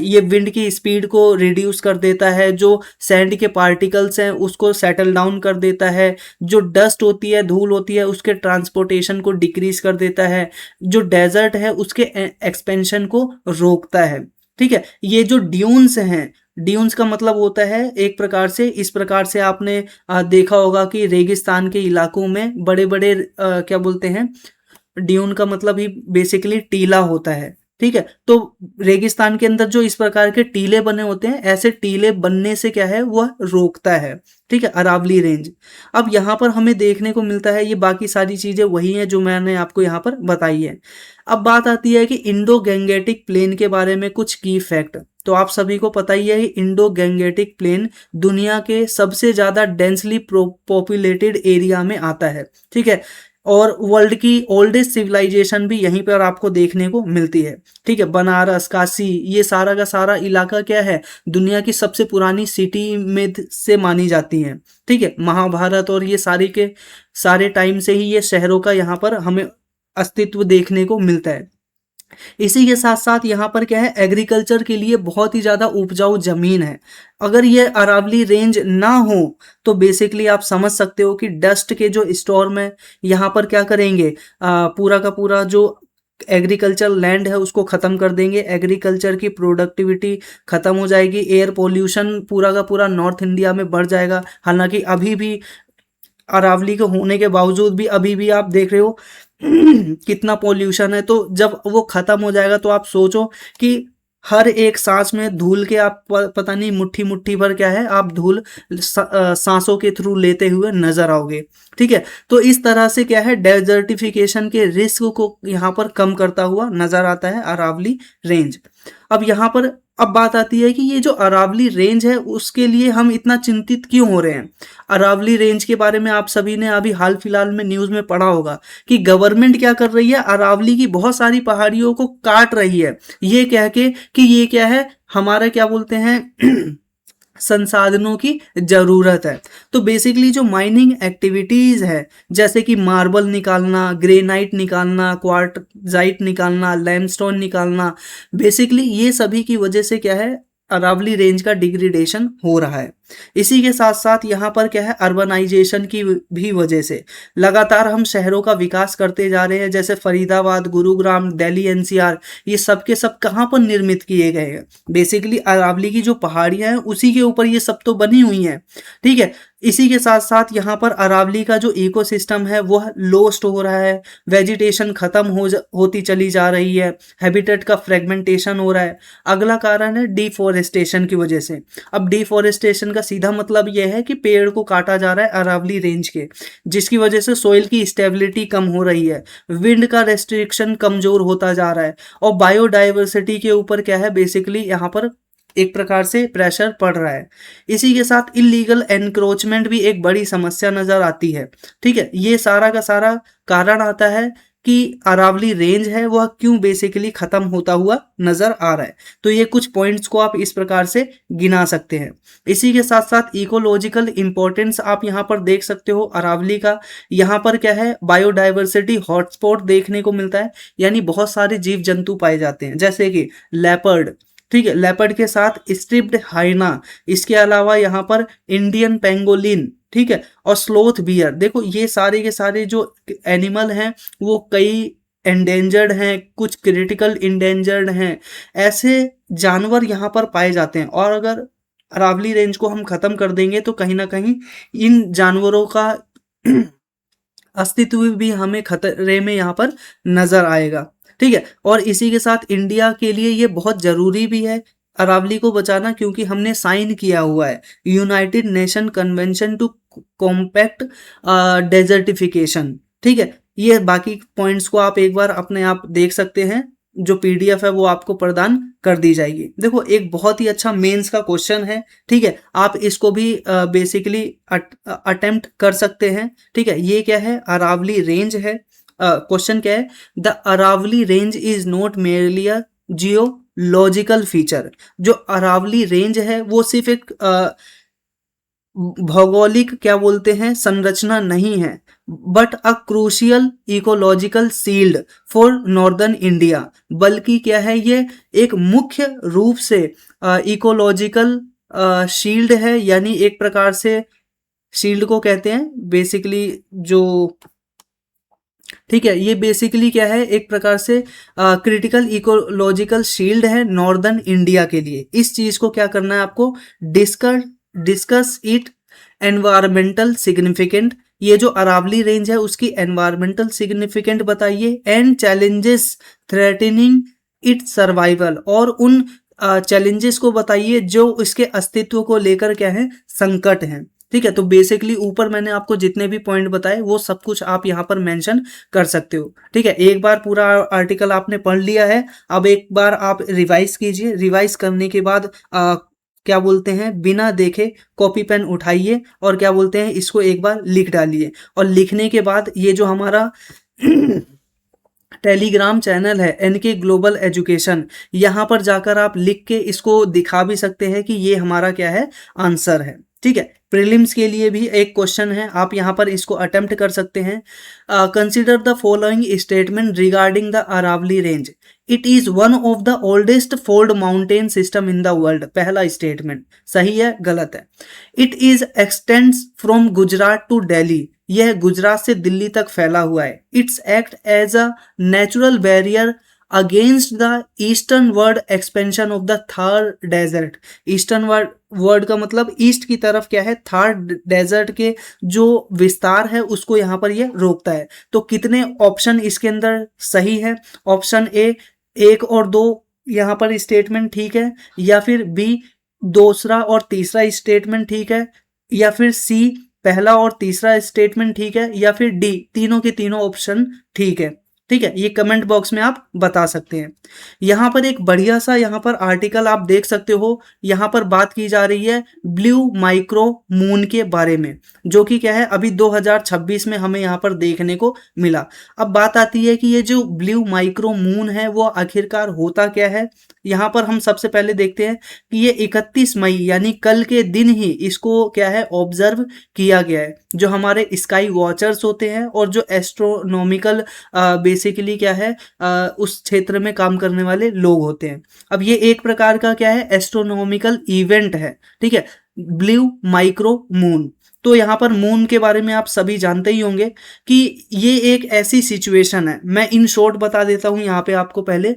[SPEAKER 1] ये विंड की स्पीड को रिड्यूस कर देता है, जो सैंड के पार्टिकल्स हैं उसको सेटल डाउन कर देता है, जो डस्ट होती है धूल होती है उसके ट्रांसपोर्टेशन को डिक्रीज कर देता है, जो डेजर्ट है उसके एक्सपेंशन को रोकता है, ठीक है। ये जो ड्यून्स हैं, ड्यून्स का मतलब होता है एक प्रकार से, इस प्रकार से आपने देखा होगा कि रेगिस्तान के इलाकों में बड़े बड़े क्या बोलते हैं, ड्यून का मतलब ही बेसिकली टीला होता है, ठीक है। तो रेगिस्तान के अंदर जो इस प्रकार के टीले बने होते हैं, ऐसे टीले बनने से क्या है वह रोकता है, ठीक है, अरावली रेंज। अब यहाँ पर हमें देखने को मिलता है ये बाकी सारी चीजें वही हैं जो मैंने आपको यहाँ पर बताई है। अब बात आती है कि इंडो गैंगेटिक प्लेन के बारे में कुछ की फैक्ट। तो आप सभी को पता ही है इंडो गैंगेटिक प्लेन दुनिया के सबसे ज्यादा डेंसली पॉपुलेटेड एरिया में आता है, ठीक है, और वर्ल्ड की ओल्डेस्ट सिविलाइजेशन भी यहीं पर आपको देखने को मिलती है, ठीक है। बनारस, काशी, ये सारा का सारा इलाका क्या है, दुनिया की सबसे पुरानी सिटी में से मानी जाती है, ठीक है। महाभारत और ये सारी के सारे टाइम से ही ये शहरों का यहाँ पर हमें अस्तित्व देखने को मिलता है। इसी के साथ साथ यहाँ पर क्या है, एग्रीकल्चर के लिए बहुत ही ज़्यादा उपजाऊ जमीन है। अगर ये अरावली रेंज ना हो तो बेसिकली आप समझ सकते हो कि डस्ट के जो स्टॉर्म है यहाँ पर क्या करेंगे, पूरा का पूरा जो एग्रीकल्चर लैंड है उसको ख़त्म कर देंगे, एग्रीकल्चर की प्रोडक्टिविटी ख़त्म हो जाएगी, एयर पोल्यूशन पूरा का पूरा नॉर्थ इंडिया में बढ़ जाएगा। हालांकि अभी भी अरावली के होने के बावजूद भी अभी भी आप देख रहे हो कितना पोल्यूशन है। तो जब वो खत्म हो जाएगा तो आप सोचो कि हर एक सांस में धूल के आप पता नहीं मुट्ठी मुट्ठी भर क्या है आप धूल सांसों के थ्रू लेते हुए नजर आओगे, ठीक है। तो इस तरह से क्या है डेजर्टिफिकेशन के रिस्क को यहाँ पर कम करता हुआ नजर आता है अरावली रेंज। अब यहाँ पर अब बात आती है कि ये जो अरावली रेंज है उसके लिए हम इतना चिंतित क्यों हो रहे हैं। अरावली रेंज के बारे में आप सभी ने अभी हाल फिलहाल में न्यूज़ में पढ़ा होगा कि गवर्नमेंट क्या कर रही है, अरावली की बहुत सारी पहाड़ियों को काट रही है, ये कह के कि ये क्या है हमारा क्या बोलते हैं संसाधनों की जरूरत है। तो बेसिकली जो माइनिंग एक्टिविटीज है जैसे कि मार्बल निकालना, ग्रेनाइट निकालना, क्वार्टजाइट निकालना, लैमस्टोन निकालना, बेसिकली ये सभी की वजह से क्या है अरावली रेंज का डिग्रेडेशन हो रहा है। इसी के साथ साथ यहाँ पर क्या है अर्बनाइजेशन की भी वजह से लगातार हम शहरों का विकास करते जा रहे हैं, जैसे फरीदाबाद, गुरुग्राम, दिल्ली एनसीआर, ये सब के सब कहाँ पर निर्मित किए गए हैं, बेसिकली अरावली की जो पहाड़ियाँ हैं उसी के ऊपर ये सब तो बनी हुई हैं, ठीक है। इसी के साथ साथ यहाँ पर अरावली का जो इकोसिस्टम है वह लोस्ट हो रहा है, वेजिटेशन खत्म होती चली जा रही है, हैबिटेट का फ्रेगमेंटेशन हो रहा है। अगला कारण है डिफोरेस्टेशन की वजह से। अब डिफोरेस्टेशन का सीधा मतलब यह है कि पेड़ को काटा जा रहा है अरावली रेंज के, जिसकी वजह से सोइल की स्टेबिलिटी कम हो रही है, विंड का रेस्ट्रिक्शन कमजोर होता जा रहा है, और बायोडाइवर्सिटी के ऊपर क्या है बेसिकली यहाँ पर एक प्रकार से प्रेशर पड़ रहा है। इसी के साथ इलीगल एनक्रोचमेंट भी एक बड़ी समस्या नजर आती है, ठीक है। ये सारा का सारा कारण आता है कि अरावली रेंज है वह क्यों बेसिकली खत्म होता हुआ नजर आ रहा है। तो ये कुछ पॉइंट्स को आप इस प्रकार से गिना सकते हैं। इसी के साथ साथ इकोलॉजिकल इंपॉर्टेंस आप यहाँ पर देख सकते हो अरावली का। यहाँ पर क्या है, बायोडाइवर्सिटी हॉटस्पॉट देखने को मिलता है, यानी बहुत सारे जीव जंतु पाए जाते हैं, जैसे कि लेपर्ड, ठीक है, लेपर्ड के साथ स्ट्रिप्ड हाइना, इसके अलावा यहाँ पर इंडियन पेंगोलिन, ठीक है, और स्लोथ बियर। देखो ये सारे के सारे जो एनिमल हैं वो कई एंडेंजर्ड हैं, कुछ क्रिटिकल इंडेंजर्ड हैं, ऐसे जानवर यहाँ पर पाए जाते हैं। और अगर अरावली रेंज को हम खत्म कर देंगे तो कहीं ना कहीं इन जानवरों का अस्तित्व भी हमें खतरे में यहाँ पर नजर आएगा, ठीक है। और इसी के साथ इंडिया के लिए ये बहुत जरूरी भी है अरावली को बचाना, क्योंकि हमने साइन किया हुआ है United Nation convention to compact desertification, ठीक है। ये बाकी पॉइंट्स को आप एक बार अपने आप देख सकते हैं, जो पीडीएफ है वो आपको प्रदान कर दी जाएगी। देखो एक बहुत ही अच्छा मेंस का क्वेश्चन है, ठीक है, आप इसको भी बेसिकली अटेम्प्ट कर सकते हैं, ठीक है। ये क्या है, अरावली रेंज है। क्वेश्चन क्या है, the Aravalli range is not merely a geological feature. जो अरावली रेंज है वो सिर्फ एक भौगोलिक क्या बोलते हैं संरचना नहीं है, but a crucial ecological shield for northern India. बल्कि क्या है, ये एक मुख्य रूप से इकोलॉजिकल शील्ड है, यानी एक प्रकार से शील्ड को कहते हैं बेसिकली जो, ठीक है, ये बेसिकली क्या है, एक प्रकार से क्रिटिकल इकोलॉजिकल शील्ड है नॉर्दर्न इंडिया के लिए। इस चीज को क्या करना है आपको, डिस्कस इट एनवायरमेंटल सिग्निफिकेंट। ये जो अरावली रेंज है उसकी एनवायरमेंटल सिग्निफिकेंट बताइए, and challenges threatening it's survival, और उन चैलेंजेस को बताइए जो इसके अस्तित्व को लेकर क्या है, संकट हैं, ठीक है। तो बेसिकली ऊपर मैंने आपको जितने भी पॉइंट बताए वो सब कुछ आप यहाँ पर मेंशन कर सकते हो, ठीक है। एक बार पूरा आर्टिकल आपने पढ़ लिया है, अब एक बार आप रिवाइज कीजिए। रिवाइज करने के बाद क्या बोलते हैं, बिना देखे कॉपी पेन उठाइए और क्या बोलते हैं इसको एक बार लिख डालिए। और लिखने के बाद ये जो हमारा टेलीग्राम चैनल है एनके ग्लोबल एजुकेशन, यहाँ पर जाकर आप लिख के इसको दिखा भी सकते हैं कि ये हमारा क्या है, आंसर है, ठीक है। प्रीलिम्स के लिए भी एक क्वेश्चन है, आप यहाँ पर इसको अटेम्प्ट कर सकते हैं। Consider the following statement regarding the Aravalli range, it is one of the oldest fold mountain system in the world. पहला स्टेटमेंट सही है, गलत है। It is extends from Gujarat to Delhi, यह गुजरात से दिल्ली तक फैला हुआ है। It's act as a natural barrier against the eastern ward expansion of the Thar desert. Eastern ward का मतलब ईस्ट की तरफ क्या है, थार डेजर्ट के जो विस्तार है उसको यहाँ पर ये रोकता है। तो कितने ऑप्शन इसके अंदर सही है, ऑप्शन ए 1 और 2 यहाँ पर स्टेटमेंट ठीक है, या फिर बी दूसरा और तीसरा स्टेटमेंट ठीक है, या फिर सी पहला और तीसरा स्टेटमेंट ठीक है, या फिर डी तीनों के तीनों ऑप्शन ठीक है, ठीक है। ये कमेंट बॉक्स में आप बता सकते हैं। यहाँ पर एक बढ़िया सा यहाँ पर आर्टिकल आप देख सकते हो, यहाँ पर बात की जा रही है ब्लू माइक्रो मून के बारे में, जो कि क्या है अभी 2026 में हमें यहाँ पर देखने को मिला। अब बात आती है कि ये जो ब्लू माइक्रो मून है वो आखिरकार होता क्या है। यहाँ पर हम सबसे पहले देखते हैं कि ये 31 मई यानी कल के दिन ही इसको क्या है ऑब्जर्व किया गया है। जो हमारे स्काई वॉचर्स होते हैं और जो एस्ट्रोनॉमिकल बेसिकली क्या है उस क्षेत्र में काम करने वाले लोग होते हैं। अब ये एक प्रकार का क्या है एस्ट्रोनॉमिकल इवेंट है, ठीक है, ब्लू माइक्रो मून। तो यहाँ पर मून के बारे में आप सभी जानते ही होंगे कि ये एक ऐसी सिचुएशन है, मैं इन शॉर्ट बता देता हूँ यहाँ पे आपको पहले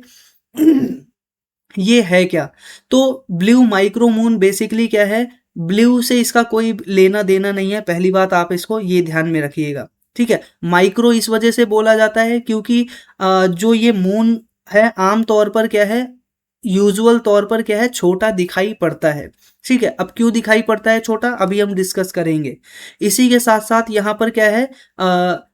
[SPEAKER 1] ये है क्या। तो ब्लू माइक्रो मून बेसिकली क्या है, ब्लू से इसका कोई लेना देना नहीं है, पहली बात आप इसको ये ध्यान में रखिएगा, ठीक है। माइक्रो इस वजह से बोला जाता है क्योंकि जो ये मून है आम तौर पर क्या है, यूजुअल तौर पर क्या है छोटा दिखाई पड़ता है, ठीक है। अब क्यों दिखाई पड़ता है छोटा, अभी हम डिस्कस करेंगे। इसी के साथ साथ यहाँ पर क्या है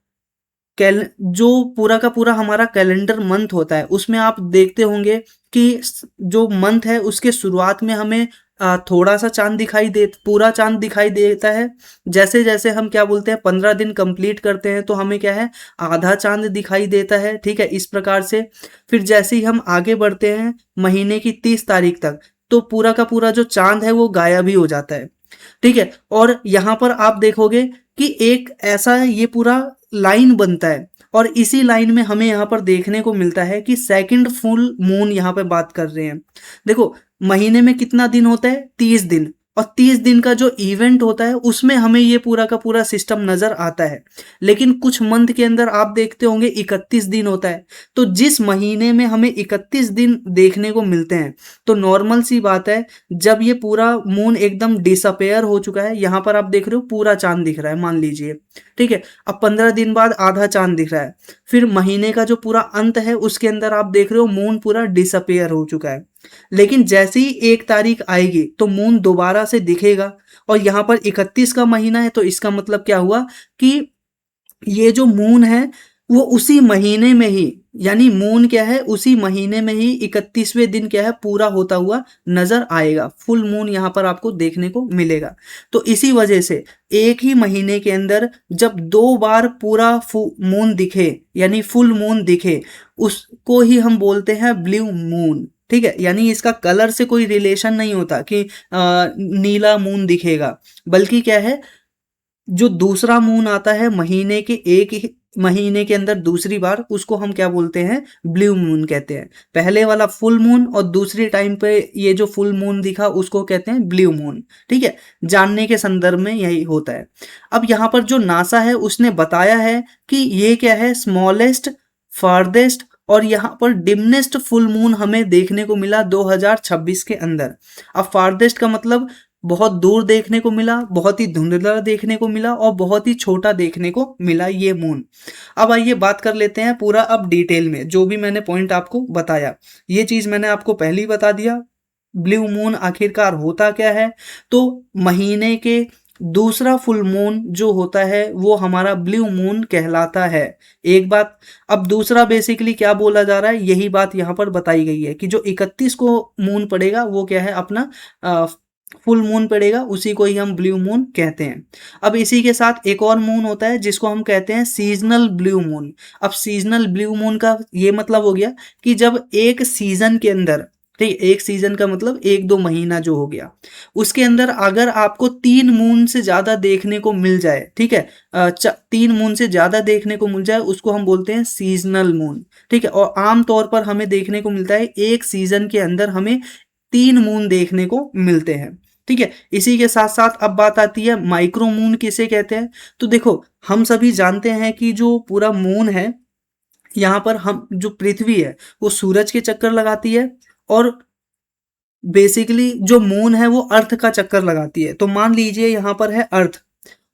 [SPEAKER 1] जो पूरा का पूरा हमारा कैलेंडर मंथ होता है उसमें आप देखते होंगे कि जो मंथ है उसके शुरुआत में हमें थोड़ा सा चांद दिखाई दे, पूरा चांद दिखाई देता है। जैसे जैसे हम क्या बोलते हैं 15 दिन कंप्लीट करते हैं तो हमें क्या है, आधा चांद दिखाई देता है। ठीक है, इस प्रकार से। फिर जैसे ही हम आगे बढ़ते हैं महीने की 30 तारीख तक, तो पूरा का पूरा जो चांद है वो गायब ही हो जाता है। ठीक है, और यहाँ पर आप देखोगे कि एक ऐसा ये पूरा लाइन बनता है, और इसी लाइन में हमें यहाँ पर देखने को मिलता है कि सेकंड फुल मून यहाँ पे बात कर रहे हैं। देखो, महीने में कितना दिन होता है, 30 दिन, और 30 दिन का जो इवेंट होता है उसमें हमें ये पूरा का पूरा सिस्टम नजर आता है। लेकिन कुछ मंथ के अंदर आप देखते होंगे 31 दिन होता है। तो जिस महीने में हमें 31 दिन देखने को मिलते हैं, तो नॉर्मल सी बात है, जब ये पूरा मून एकदम डिसअपेयर हो चुका है, यहाँ पर आप देख रहे हो पूरा चांद दिख रहा है मान लीजिए। ठीक है, अब 15 दिन बाद आधा चांद दिख रहा है। फिर महीने का जो पूरा अंत है उसके अंदर आप देख रहे हो मून पूरा डिसअपेयर हो चुका है। लेकिन जैसे ही 1 तारीख आएगी तो मून दोबारा से दिखेगा, और यहाँ पर 31 का महीना है, तो इसका मतलब क्या हुआ कि ये जो मून है वो उसी महीने में ही, यानी मून क्या है उसी महीने में ही 31वें दिन क्या है पूरा होता हुआ नजर आएगा। फुल मून यहाँ पर आपको देखने को मिलेगा। तो इसी वजह से एक ही महीने के अंदर जब 2 बार पूरा मून दिखे, यानी फुल मून दिखे, उसको ही हम बोलते हैं ब्लू मून। ठीक है, यानी इसका कलर से कोई रिलेशन नहीं होता कि नीला मून दिखेगा, बल्कि क्या है, जो दूसरा मून आता है महीने के एक ही महीने के अंदर दूसरी बार, उसको हम क्या बोलते हैं, ब्लू मून कहते हैं। पहले वाला फुल मून और दूसरी टाइम पे ये जो फुल मून दिखा उसको कहते हैं ब्लू मून। ठीक है, जानने के संदर्भ में यही होता है। अब यहाँ पर जो नासा है उसने बताया है कि ये क्या है, स्मॉलेस्ट, फार्देस्ट और यहाँ पर डिमनेस्ट फुल मून हमें देखने को मिला 2026 के अंदर। अब फार्देस्ट का मतलब बहुत दूर देखने को मिला, बहुत ही धुंधला देखने को मिला, और बहुत ही छोटा देखने को मिला ये मून। अब आइए बात कर लेते हैं पूरा अब डिटेल में, जो भी मैंने पॉइंट आपको बताया ये चीज मैंने आपको पहले ही बता दिया। ब्लू मून आखिरकार होता क्या है, तो महीने के दूसरा फुल मून जो होता है वो हमारा ब्लू मून कहलाता है। एक बात। अब दूसरा बेसिकली क्या बोला जा रहा है, यही बात यहाँ पर बताई गई है कि जो 31 को मून पड़ेगा वो क्या है, अपना फुल मून पड़ेगा, उसी को ही हम ब्लू मून कहते हैं। अब इसी के साथ एक और मून होता है जिसको हम कहते हैं सीजनल ब्लू मून। अब सीजनल ब्लू मून का ये मतलब हो गया कि जब एक सीजन के अंदर, ठीक, एक सीजन का मतलब 1-2 महीना जो हो गया, उसके अंदर अगर आपको 3 मून से ज्यादा देखने को मिल जाए, ठीक है, 3 मून से ज्यादा देखने को मिल जाए, उसको हम बोलते हैं सीजनल मून। ठीक है, और आमतौर पर हमें देखने को मिलता है एक सीजन के अंदर हमें 3 मून देखने को मिलते हैं। ठीक है, इसी के साथ साथ अब बात आती है माइक्रो मून किसे कहते हैं। तो देखो, हम सभी जानते हैं कि जो पूरा मून है, यहाँ पर हम जो पृथ्वी है वो सूरज के चक्कर लगाती है, और बेसिकली जो मून है वो अर्थ का चक्कर लगाती है। तो मान लीजिए यहाँ पर है अर्थ,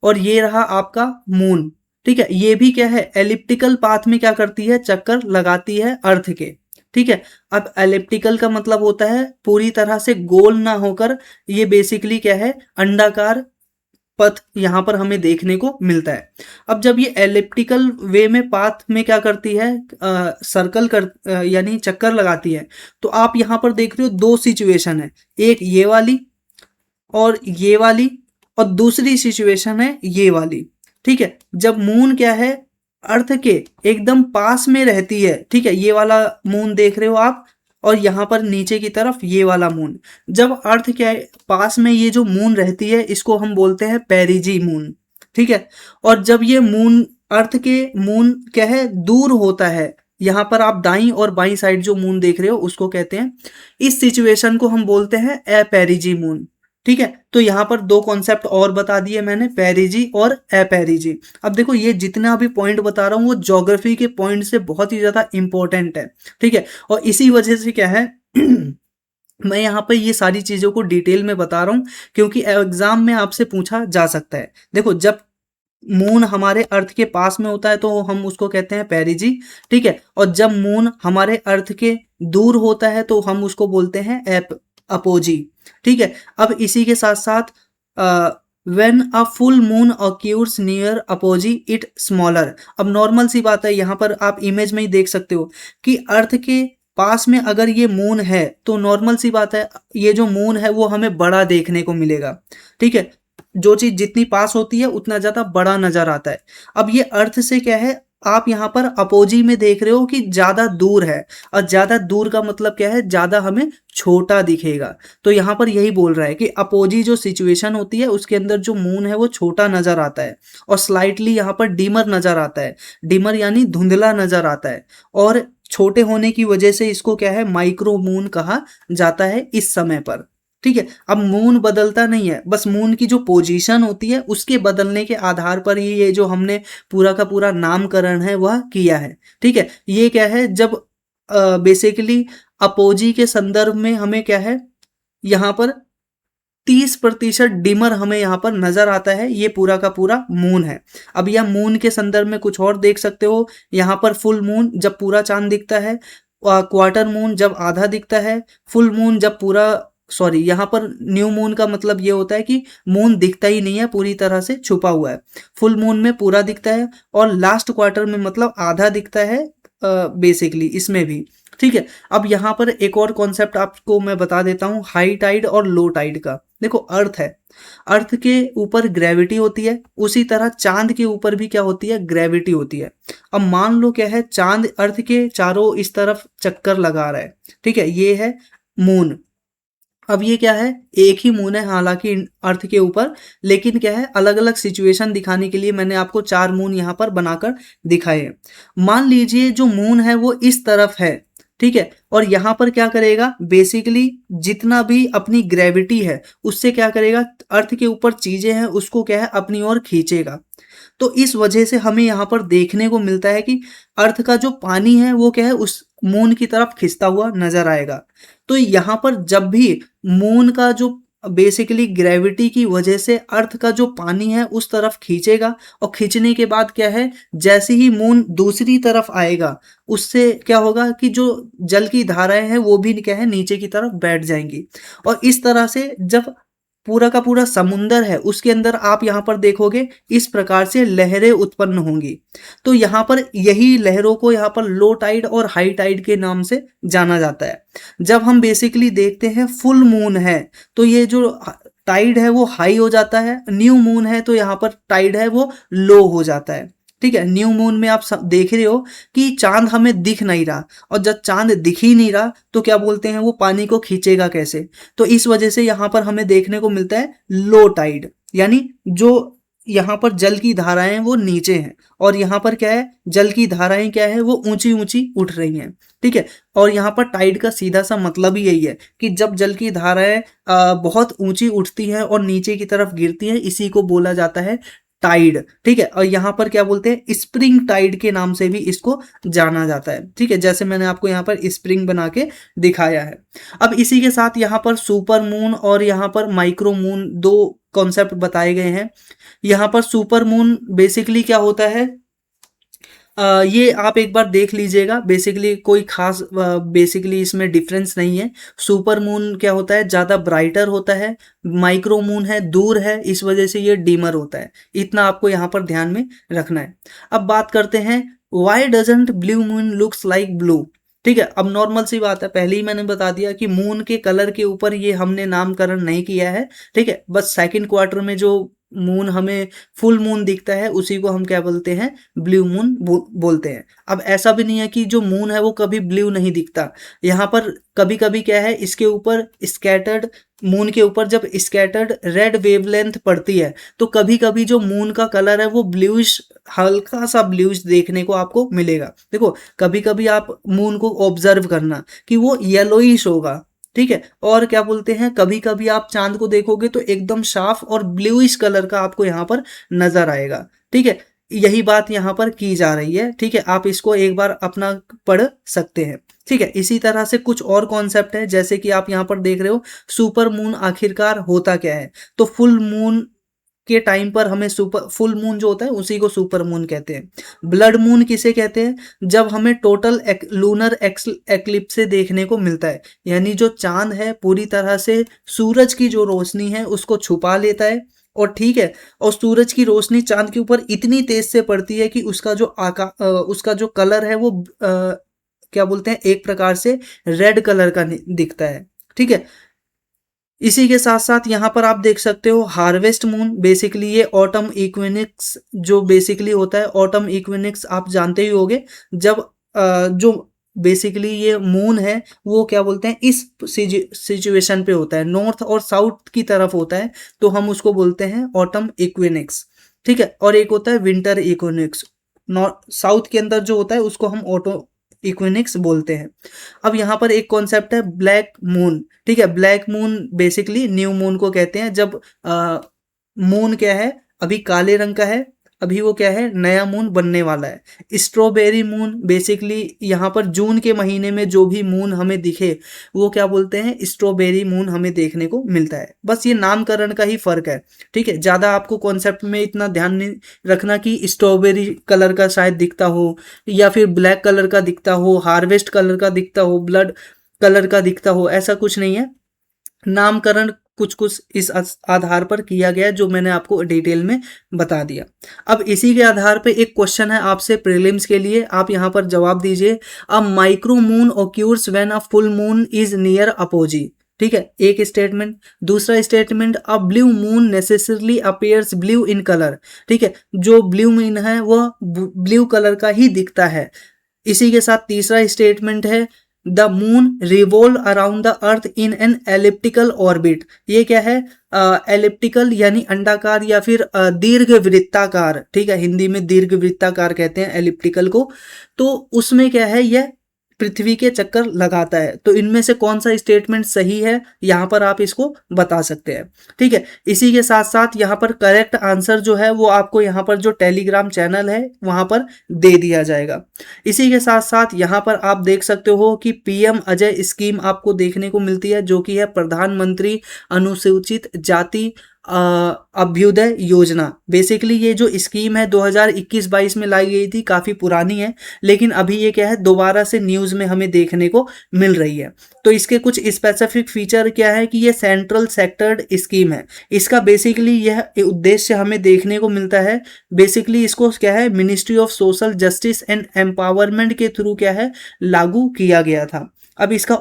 [SPEAKER 1] और ये रहा आपका मून। ठीक है, ये भी क्या है, एलिप्टिकल पाथ में क्या करती है, चक्कर लगाती है अर्थ के। ठीक है, अब एलिप्टिकल का मतलब होता है पूरी तरह से गोल ना होकर, ये बेसिकली क्या है, अंडाकार पथ यहाँ पर हमें देखने को मिलता है। अब जब ये एलिप्टिकल वे में पाथ में क्या करती है, सर्कल कर यानी चक्कर लगाती है, तो आप यहाँ पर देख रहे हो 2 सिचुएशन है, एक ये वाली और ये वाली, और दूसरी सिचुएशन है ये वाली। ठीक है, जब मून क्या है, अर्थ के एकदम पास में रहती है, ठीक है, ये वाला मून देख रहे हो आप, और यहाँ पर नीचे की तरफ ये वाला मून, जब अर्थ के पास में ये जो मून रहती है इसको हम बोलते हैं पेरिजी मून। ठीक है, और जब ये मून अर्थ के मून क्या है, दूर होता है, यहाँ पर आप दाईं और बाईं साइड जो मून देख रहे हो उसको कहते हैं, इस सिचुएशन को हम बोलते हैं एपेरिजी मून। ठीक है, तो यहाँ पर 2 कॉन्सेप्ट और बता दिए मैंने, पेरिजी और एपेरिजी। अब देखो, ये जितना भी पॉइंट बता रहा हूँ वो ज्योग्राफी के पॉइंट से बहुत ही ज्यादा इंपॉर्टेंट है। ठीक है, और इसी वजह से क्या है मैं यहाँ पर ये सारी चीजों को डिटेल में बता रहा हूँ, क्योंकि एग्जाम में आपसे पूछा जा सकता है। देखो, जब मून हमारे अर्थ के पास में होता है तो हम उसको कहते हैं पेरिजी। ठीक है, और जब मून हमारे अर्थ के दूर होता है तो हम उसको बोलते हैं अपोजी। ठीक है, अब इसी के साथ साथ when a full moon occurs near apogee it smaller. अब नॉर्मल सी बात है, यहाँ पर आप इमेज में ही देख सकते हो कि अर्थ के पास में अगर ये मून है तो नॉर्मल सी बात है, ये जो मून है वो हमें बड़ा देखने को मिलेगा। ठीक है, जो चीज जितनी पास होती है उतना ज्यादा बड़ा नजर आता है। अब ये अर्थ से क्या है, आप यहाँ पर अपोजी में देख रहे हो कि ज्यादा दूर है, और ज्यादा दूर का मतलब क्या है, ज्यादा हमें छोटा दिखेगा। तो यहाँ पर यही बोल रहा है कि अपोजी जो सिचुएशन होती है उसके अंदर जो मून है वो छोटा नजर आता है, और स्लाइटली यहाँ पर डिमर नजर आता है। डिमर यानी धुंधला नजर आता है, और छोटे होने की वजह से इसको क्या है, माइक्रो मून कहा जाता है इस समय पर। ठीक है, अब मून बदलता नहीं है, बस मून की जो पोजीशन होती है उसके बदलने के आधार पर ही ये जो हमने पूरा का पूरा नामकरण है वह किया है। ठीक है, ये क्या है, जब बेसिकली अपोजी के संदर्भ में हमें क्या है, यहाँ पर 30% डिमर हमें यहाँ पर नजर आता है, ये पूरा का पूरा मून है। अब यह मून के संदर्भ में कुछ और देख सकते हो, यहाँ पर फुल मून जब पूरा चांद दिखता है, क्वार्टर मून जब आधा दिखता है, फुल मून जब पूरा, सॉरी यहाँ पर न्यू मून का मतलब ये होता है कि मून दिखता ही नहीं है, पूरी तरह से छुपा हुआ है। फुल मून में पूरा दिखता है, और लास्ट क्वार्टर में मतलब आधा दिखता है बेसिकली इसमें भी। ठीक है, अब यहाँ पर एक और कॉन्सेप्ट आपको मैं बता देता हूँ, हाई टाइड और लो टाइड का। देखो, अर्थ है, अर्थ के ऊपर ग्रेविटी होती है, उसी तरह चांद के ऊपर भी क्या होती है, ग्रेविटी होती है। अब मान लो क्या है, चांद अर्थ के चारों इस तरफ चक्कर लगा रहा है। ठीक है, ये है मून। अब ये क्या है, एक ही मून है हालांकि अर्थ के ऊपर, लेकिन क्या है, अलग अलग सिचुएशन दिखाने के लिए मैंने आपको 4 मून यहाँ पर बनाकर दिखाए हैं। मान लीजिए जो मून है वो इस तरफ है। ठीक है, और यहाँ पर क्या करेगा, बेसिकली जितना भी अपनी ग्रेविटी है उससे क्या करेगा, अर्थ के ऊपर चीजें हैं उसको क्या है, अपनी ओर खींचेगा। तो इस वजह से हमें यहाँ पर देखने को मिलता है कि अर्थ का जो पानी है वो क्या है, उस मून की तरफ खिंचता हुआ नजर आएगा। तो यहाँ पर जब भी मून का जो बेसिकली ग्रेविटी की वजह से अर्थ का जो पानी है उस तरफ खींचेगा, और खींचने के बाद क्या है, जैसे ही मून दूसरी तरफ आएगा उससे क्या होगा कि जो जल की धाराएं हैं वो भी क्या है, नीचे की तरफ बैठ जाएंगी। और इस तरह से जब पूरा का पूरा समुंदर है उसके अंदर आप यहाँ पर देखोगे इस प्रकार से लहरें उत्पन्न होंगी। तो यहाँ पर यही लहरों को यहाँ पर लो टाइड और हाई टाइड के नाम से जाना जाता है। जब हम बेसिकली देखते हैं फुल मून है तो ये जो टाइड है वो हाई हो जाता है, न्यू मून है तो यहाँ पर टाइड है वो लो हो जाता है। ठीक है, न्यू मून में आप देख रहे हो कि चांद हमें दिख नहीं रहा, और जब चांद दिख ही नहीं रहा तो क्या बोलते हैं, वो पानी को खींचेगा कैसे। तो इस वजह से यहाँ पर हमें देखने को मिलता है लो टाइड, यानी जो यहाँ पर जल की धाराएं वो नीचे हैं, और यहाँ पर क्या है, जल की धाराएं क्या है, वो ऊंची ऊंची उठ रही हैं। ठीक है, और यहाँ पर टाइड का सीधा सा मतलब ही यही है कि जब जल की धाराएं बहुत ऊंची उठती हैं और नीचे की तरफ गिरती हैं, इसी को बोला जाता है टाइड। ठीक है, और यहाँ पर क्या बोलते हैं, स्प्रिंग टाइड के नाम से भी इसको जाना जाता है। ठीक है, जैसे मैंने आपको यहाँ पर स्प्रिंग बना के दिखाया है। अब इसी के साथ यहाँ पर सुपर मून और यहाँ पर माइक्रो मून, दो कॉन्सेप्ट बताए गए हैं। यहाँ पर सुपर मून बेसिकली क्या होता है, ये आप एक बार देख लीजिएगा, बेसिकली कोई खास बेसिकली इसमें डिफरेंस नहीं है। सुपर मून क्या होता है, ज़्यादा ब्राइटर होता है, माइक्रो मून है दूर है, इस वजह से ये डिमर होता है। इतना आपको यहाँ पर ध्यान में रखना है। अब बात करते हैं, why doesn't blue moon looks like blue. ठीक है, अब नॉर्मल सी बात है, पहले ही मैंने बता दिया कि मून के कलर के ऊपर ये हमने नामकरण नहीं किया है। ठीक है, बस सेकंड क्वार्टर में जो मून हमें फुल मून दिखता है उसी को हम क्या बोलते हैं, ब्लू मून बोलते हैं। अब ऐसा भी नहीं है कि जो मून है वो कभी ब्लू नहीं दिखता। यहाँ पर कभी कभी क्या है, इसके ऊपर स्कैटर्ड, मून के ऊपर जब स्कैटर्ड रेड वेवलेंथ पड़ती है तो कभी कभी जो मून का कलर है वो ब्लूइश, हल्का सा ब्लूइश देखने को आपको मिलेगा। देखो, कभी कभी आप मून को ऑब्जर्व करना कि वो येलोइश होगा। ठीक है, और क्या बोलते हैं, कभी कभी आप चांद को देखोगे तो एकदम साफ और ब्लूइश कलर का आपको यहाँ पर नजर आएगा। ठीक है, यही बात यहाँ पर की जा रही है। ठीक है, आप इसको एक बार अपना पढ़ सकते हैं। ठीक है, इसी तरह से कुछ और कॉन्सेप्ट है, जैसे कि आप यहाँ पर देख रहे हो सुपर मून आखिरकार होता क्या है। तो फुल मून के टाइम पर हमें सुपर, फुल मून जो होता है उसी को सुपर मून कहते हैं। ब्लड मून किसे कहते हैं, जब हमें टोटल लूनर एक्लिप्स से देखने को मिलता है, यानी जो चांद है पूरी तरह से सूरज की जो रोशनी है उसको छुपा लेता है। और ठीक है, और सूरज की रोशनी चांद के ऊपर इतनी तेज से पड़ती है कि उसका जो उसका जो कलर है वो क्या बोलते हैं, एक प्रकार से रेड कलर का दिखता है। ठीक है, इसी के साथ साथ यहाँ पर आप देख सकते हो हार्वेस्ट मून, बेसिकली ये ऑटम इक्विनिक्स जो बेसिकली होता है, ऑटम इक्विनिक्स आप जानते ही होंगे, जब जो बेसिकली ये मून है वो क्या बोलते हैं इस सिचुएशन पे होता है, नॉर्थ और साउथ की तरफ होता है, तो हम उसको बोलते हैं ऑटम इक्विनिक्स। ठीक है, और एक होता है विंटर इक्विनिक्स, नॉर्थ साउथ के अंदर जो होता है उसको हम ऑटो इक्विनिक्स बोलते हैं। अब यहाँ पर एक कॉन्सेप्ट है ब्लैक मून। ठीक है, black moon basically new moon को कहते हैं, जब मून क्या है अभी काले रंग का है, अभी वो क्या है नया मून बनने वाला है। स्ट्रॉबेरी मून बेसिकली यहाँ पर जून के महीने में जो भी मून हमें दिखे वो क्या बोलते हैं स्ट्रॉबेरी मून हमें देखने को मिलता है, बस ये नामकरण का ही फर्क है। ठीक है, ज़्यादा आपको कॉन्सेप्ट में इतना ध्यान नहीं रखना कि स्ट्रॉबेरी कलर का शायद दिखता हो या फिर ब्लैक कलर का दिखता हो, हार्वेस्ट कलर का दिखता हो, ब्लड कलर का दिखता हो, ऐसा कुछ नहीं है। नामकरण कुछ कुछ इस आधार पर किया गया जो मैंने आपको डिटेल में बता दिया। अब इसी के आधार पे एक क्वेश्चन है आपसे प्रीलिम्स के लिए, आप यहाँ पर जवाब दीजिए। A micro moon occurs when a full moon is near apogee. ठीक है, एक स्टेटमेंट। दूसरा statement, a blue moon necessarily appears blue in colour. ठीक है, जो ब्लू मून है वह ब्लू कलर का ही दिखता है। इसी के साथ तीसरा स्टेटमेंट है, the moon revolve around the earth in an elliptical orbit. ये क्या है, एलिप्टिकल यानी अंडाकार या फिर दीर्घ वृत्ताकार। ठीक है, हिंदी में दीर्घ वृत्ताकार कहते हैं एलिप्टिकल को। तो उसमें क्या है, यह पृथ्वी के चक्कर लगाता है। तो इनमें से कौन सा स्टेटमेंट सही है, यहाँ पर आप इसको बता सकते हैं। ठीक है, इसी के साथ साथ यहाँ पर करेक्ट आंसर जो है वो आपको यहाँ पर जो टेलीग्राम चैनल है वहाँ पर दे दिया जाएगा। इसी के साथ साथ यहाँ पर आप देख सकते हो कि पीएम अजय स्कीम आपको देखने को मिलती है, जो कि है प्रधानमंत्री अनुसूचित जाति अभ्युदय योजना। बेसिकली ये जो स्कीम है 2021-22 में लाई गई थी, काफ़ी पुरानी है, लेकिन अभी ये क्या है दोबारा से न्यूज़ में हमें देखने को मिल रही है। तो इसके कुछ स्पेसिफिक फीचर क्या है कि ये सेंट्रल सेक्टर्ड स्कीम है। इसका बेसिकली यह उद्देश्य हमें देखने को मिलता है, बेसिकली इसको क्या है ministry of social justice and empowerment के थ्रू क्या है लागू किया गया था। अब इसका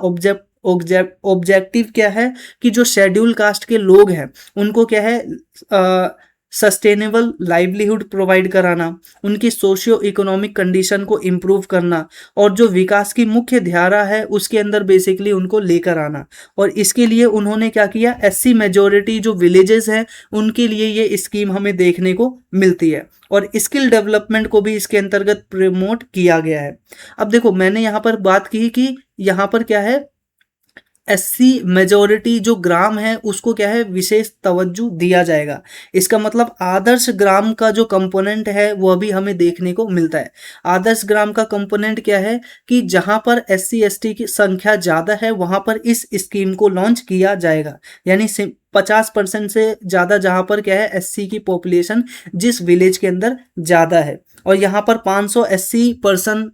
[SPEAKER 1] ऑब्जेक्टिव क्या है कि जो शेड्यूल कास्ट के लोग हैं उनको क्या है सस्टेनेबल लाइवलीहुड प्रोवाइड कराना, उनकी सोशियो इकोनॉमिक कंडीशन को इम्प्रूव करना, और जो विकास की मुख्य धारा है उसके अंदर बेसिकली उनको लेकर आना। और इसके लिए उन्होंने क्या किया, एससी मेजोरिटी जो विलेजेस हैं उनके लिए ये स्कीम हमें देखने को मिलती है, और स्किल डेवलपमेंट को भी इसके अंतर्गत प्रमोट किया गया है। अब देखो मैंने यहाँ पर बात की कि यहाँ पर क्या है एससी मेजोरिटी जो ग्राम है उसको क्या है विशेष तवज्जो दिया जाएगा। इसका मतलब आदर्श ग्राम का जो कंपोनेंट है वह भी हमें देखने को मिलता है। आदर्श ग्राम का कंपोनेंट क्या है कि जहां पर एससी एसटी की संख्या ज़्यादा है वहां पर इस स्कीम को लॉन्च किया जाएगा, यानी 50% से ज़्यादा जहां पर क्या है एससी की पॉपुलेशन जिस विलेज के अंदर ज़्यादा है, और यहाँ पर 580%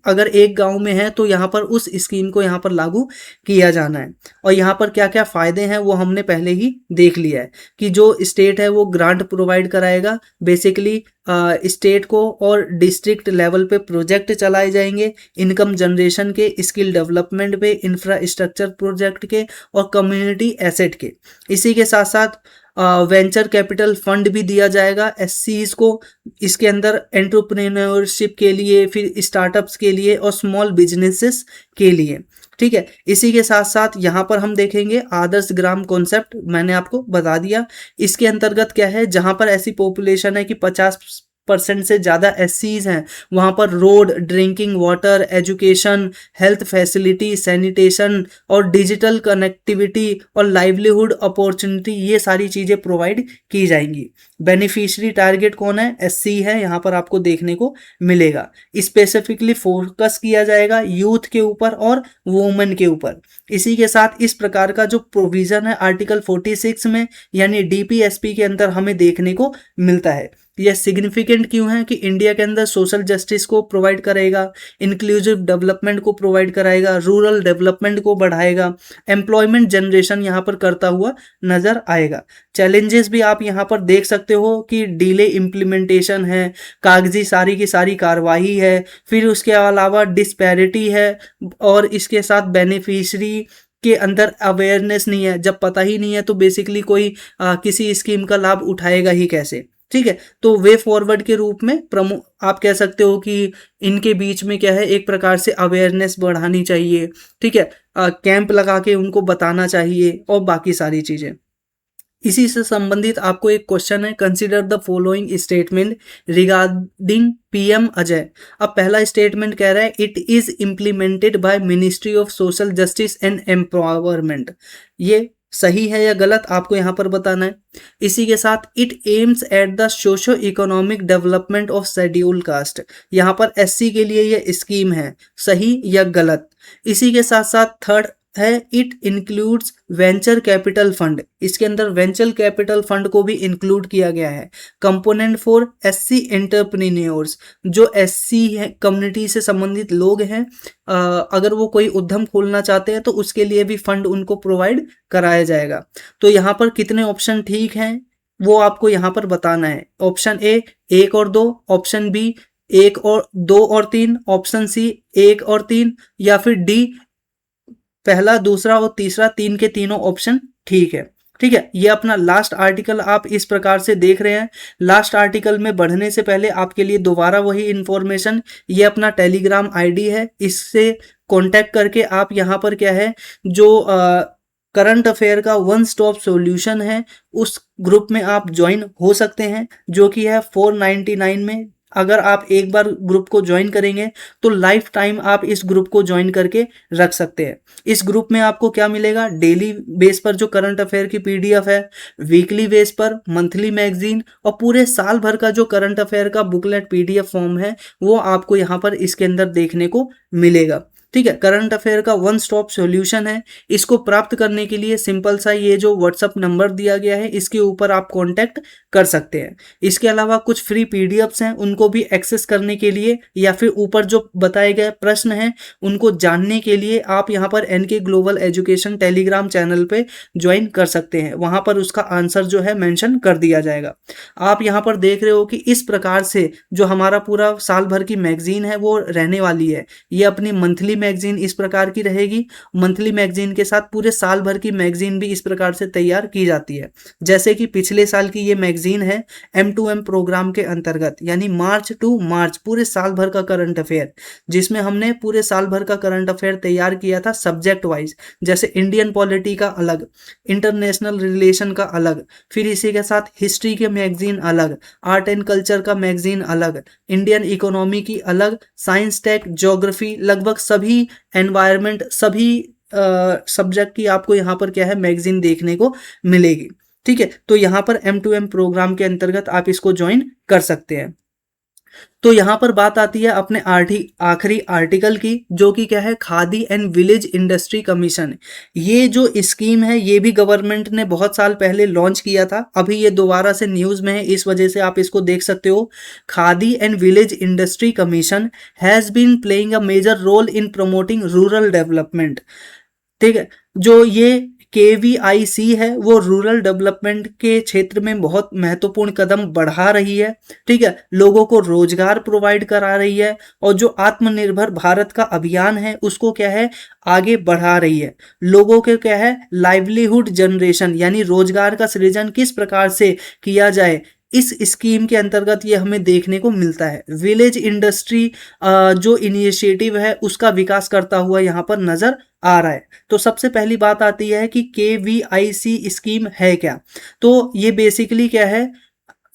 [SPEAKER 1] अगर एक गांव में है तो यहाँ पर उस स्कीम को यहाँ पर लागू किया जाना है। और यहाँ पर क्या क्या फ़ायदे हैं वो हमने पहले ही देख लिया है कि जो स्टेट है वो ग्रांट प्रोवाइड कराएगा, बेसिकली स्टेट को और डिस्ट्रिक्ट लेवल पे प्रोजेक्ट चलाए जाएंगे, इनकम जनरेशन के, स्किल डेवलपमेंट पे, इंफ्रास्ट्रक्चर प्रोजेक्ट के और कम्युनिटी एसेट के। इसी के साथ साथ वेंचर कैपिटल फंड भी दिया जाएगा एससीज को, इसके अंदर एंटरप्रेन्योरशिप के लिए, फिर स्टार्टअप्स के लिए और स्मॉल बिजनेसेस के लिए। ठीक है, इसी के साथ साथ यहाँ पर हम देखेंगे आदर्श ग्राम कॉन्सेप्ट मैंने आपको बता दिया। इसके अंतर्गत क्या है जहाँ पर ऐसी पॉपुलेशन है कि 50% से ज़्यादा एससीज हैं वहाँ पर road, drinking water, education, health facility, sanitation और डिजिटल कनेक्टिविटी और लाइवलीहुड अपॉर्चुनिटी, ये सारी चीज़ें प्रोवाइड की जाएंगी। बेनिफिशियरी टारगेट कौन है, एससी है, यहाँ पर आपको देखने को मिलेगा। स्पेसिफिकली फोकस किया जाएगा यूथ के ऊपर और वुमेन के ऊपर। इसी के साथ इस प्रकार का जो प्रोविज़न है आर्टिकल 46 में यानी डीपीएसपी के अंदर हमें देखने को मिलता है यह सिग्निफिकेंट क्यों है कि इंडिया के अंदर सोशल जस्टिस को प्रोवाइड करेगा, इंक्लूसिव डेवलपमेंट को प्रोवाइड कराएगा, रूरल डेवलपमेंट को बढ़ाएगा, एम्प्लॉयमेंट जनरेशन यहाँ पर करता हुआ नजर आएगा। चैलेंजेस भी आप यहाँ पर देख सकते हो कि डिले इम्प्लीमेंटेशन है, कागजी सारी की सारी कार्रवाई है, फिर उसके अलावा डिस्पैरिटी है, और इसके साथ बेनिफिशरी के अंदर अवेयरनेस नहीं है। जब पता ही नहीं है तो बेसिकली कोई किसी स्कीम का लाभ उठाएगा ही कैसे। ठीक है, तो वे फॉरवर्ड के रूप में आप कह सकते हो कि इनके बीच में क्या है, एक प्रकार से अवेयरनेस बढ़ानी चाहिए। ठीक है, कैंप लगा के उनको बताना चाहिए और बाकी सारी चीजें। इसी से संबंधित आपको एक क्वेश्चन है, consider the following statement regarding PM Ajay. अब पहला स्टेटमेंट कह रहा है it is implemented by ministry of social justice and empowerment. ये सही है या गलत आपको यहाँ पर बताना है। इसी के साथ it aims at the socio economic development of schedule caste, यहाँ पर एससी के लिए ये स्कीम है, सही या गलत। इसी के साथ साथ थर्ड है it includes venture capital fund, इसके अंदर वेंचर कैपिटल फंड को भी इंक्लूड किया गया है। कंपोनेंट फॉर एससी एंटरप्रेन्योर्स, जो एससी कम्युनिटी से संबंधित लोग हैं, अगर वो कोई उद्यम खोलना चाहते हैं तो उसके लिए भी फंड उनको प्रोवाइड कराया जाएगा। तो यहाँ पर कितने ऑप्शन ठीक हैं वो आपको यहाँ पर बताना है। ऑप्शन ए 1 और 2, ऑप्शन बी 1 और 2 और 3, ऑप्शन सी 1 और 3, या फिर डी पहला, दूसरा और तीसरा, तीन के तीनों ऑप्शन ठीक है। ठीक है, ये अपना लास्ट आर्टिकल आप इस प्रकार से देख रहे हैं। लास्ट आर्टिकल में बढ़ने से पहले आपके लिए दोबारा वही इंफॉर्मेशन, ये अपना टेलीग्राम आईडी है, इससे कांटेक्ट करके आप यहाँ पर क्या है, जो करंट अफेयर का वन स्टॉप सॉल्यूशन है उस ग्रुप में आप ज्वाइन हो सकते हैं, जो कि है 499 में। अगर आप एक बार ग्रुप को ज्वाइन करेंगे तो लाइफ टाइम आप इस ग्रुप को ज्वाइन करके रख सकते हैं। इस ग्रुप में आपको क्या मिलेगा, डेली बेस पर जो करंट अफेयर की पीडीएफ है, वीकली बेस पर मंथली मैगजीन, और पूरे साल भर का जो करंट अफेयर का बुकलेट पीडीएफ फॉर्म है वो आपको यहाँ पर इसके अंदर देखने को मिलेगा। ठीक है, करंट अफेयर का वन स्टॉप सॉल्यूशन है। इसको प्राप्त करने के लिए सिंपल सा ये जो व्हाट्सअप नंबर दिया गया है इसके ऊपर आप कांटेक्ट कर सकते हैं। इसके अलावा कुछ फ्री पीडीएफ्स हैं, उनको भी एक्सेस करने के लिए या फिर ऊपर जो बताए गए प्रश्न हैं उनको जानने के लिए आप यहाँ पर NK global education Telegram channel पे ज्वाइन कर सकते हैं। वहां पर उसका आंसर जो है मेंशन कर दिया जाएगा। आप यहाँ पर देख रहे हो कि इस प्रकार से जो हमारा पूरा साल भर की मैगजीन है वो रहने वाली है। ये अपनी मंथली मैगजीन इस प्रकार की रहेगी। मंथली मैगजीन के साथ पूरे साल भर की मैगजीन भी इस प्रकार से तैयार की जाती है। जैसे कि पिछले साल की ये मैगजीन है M2M प्रोग्राम के अंतर्गत, यानी मार्च टू मार्च पूरे साल भर का करंट अफेयर, जिसमें हमने पूरे साल भर का करंट अफेयर तैयार किया था सब्जेक्ट वाइज। जैसे इंडियन पॉलिटी का अलग, इंटरनेशनल रिलेशन का अलग, फिर इसी के साथ हिस्ट्री के मैगजीन अलग, आर्ट एंड कल्चर का मैगजीन अलग, इंडियन इकोनॉमी की अलग, साइंस टेक ज्योग्राफी, लगभग सभी एनवायरनमेंट, सभी सब्जेक्ट की आपको यहाँ पर क्या है मैगजीन देखने को मिलेगी। ठीक है, तो यहाँ पर M2M प्रोग्राम के अंतर्गत आप इसको ज्वाइन कर सकते हैं। तो यहाँ पर बात आती है अपने आखिरी आर्टिकल की, जो कि क्या है, khadi and village industry commission. ये जो स्कीम है ये भी गवर्नमेंट ने बहुत साल पहले लॉन्च किया था, अभी ये दोबारा से न्यूज़ में है, इस वजह से आप इसको देख सकते हो। Khadi and village industry commission has been playing a major role in promoting rural development. ठीक है, जो ये KVIC है वो रूरल डेवलपमेंट के क्षेत्र में बहुत महत्वपूर्ण कदम बढ़ा रही है। ठीक है, लोगों को रोजगार प्रोवाइड करा रही है, और जो आत्मनिर्भर भारत का अभियान है उसको क्या है आगे बढ़ा रही है। लोगों के क्या है लाइवलीहुड जनरेशन, यानी रोजगार का सृजन किस प्रकार से किया जाए, इस स्कीम के अंतर्गत ये हमें देखने को मिलता है। विलेज इंडस्ट्री जो इनिशिएटिव है उसका विकास करता हुआ यहाँ पर नजर आ रहा है। तो सबसे पहली बात आती है कि KVIC स्कीम है क्या। तो ये बेसिकली क्या है,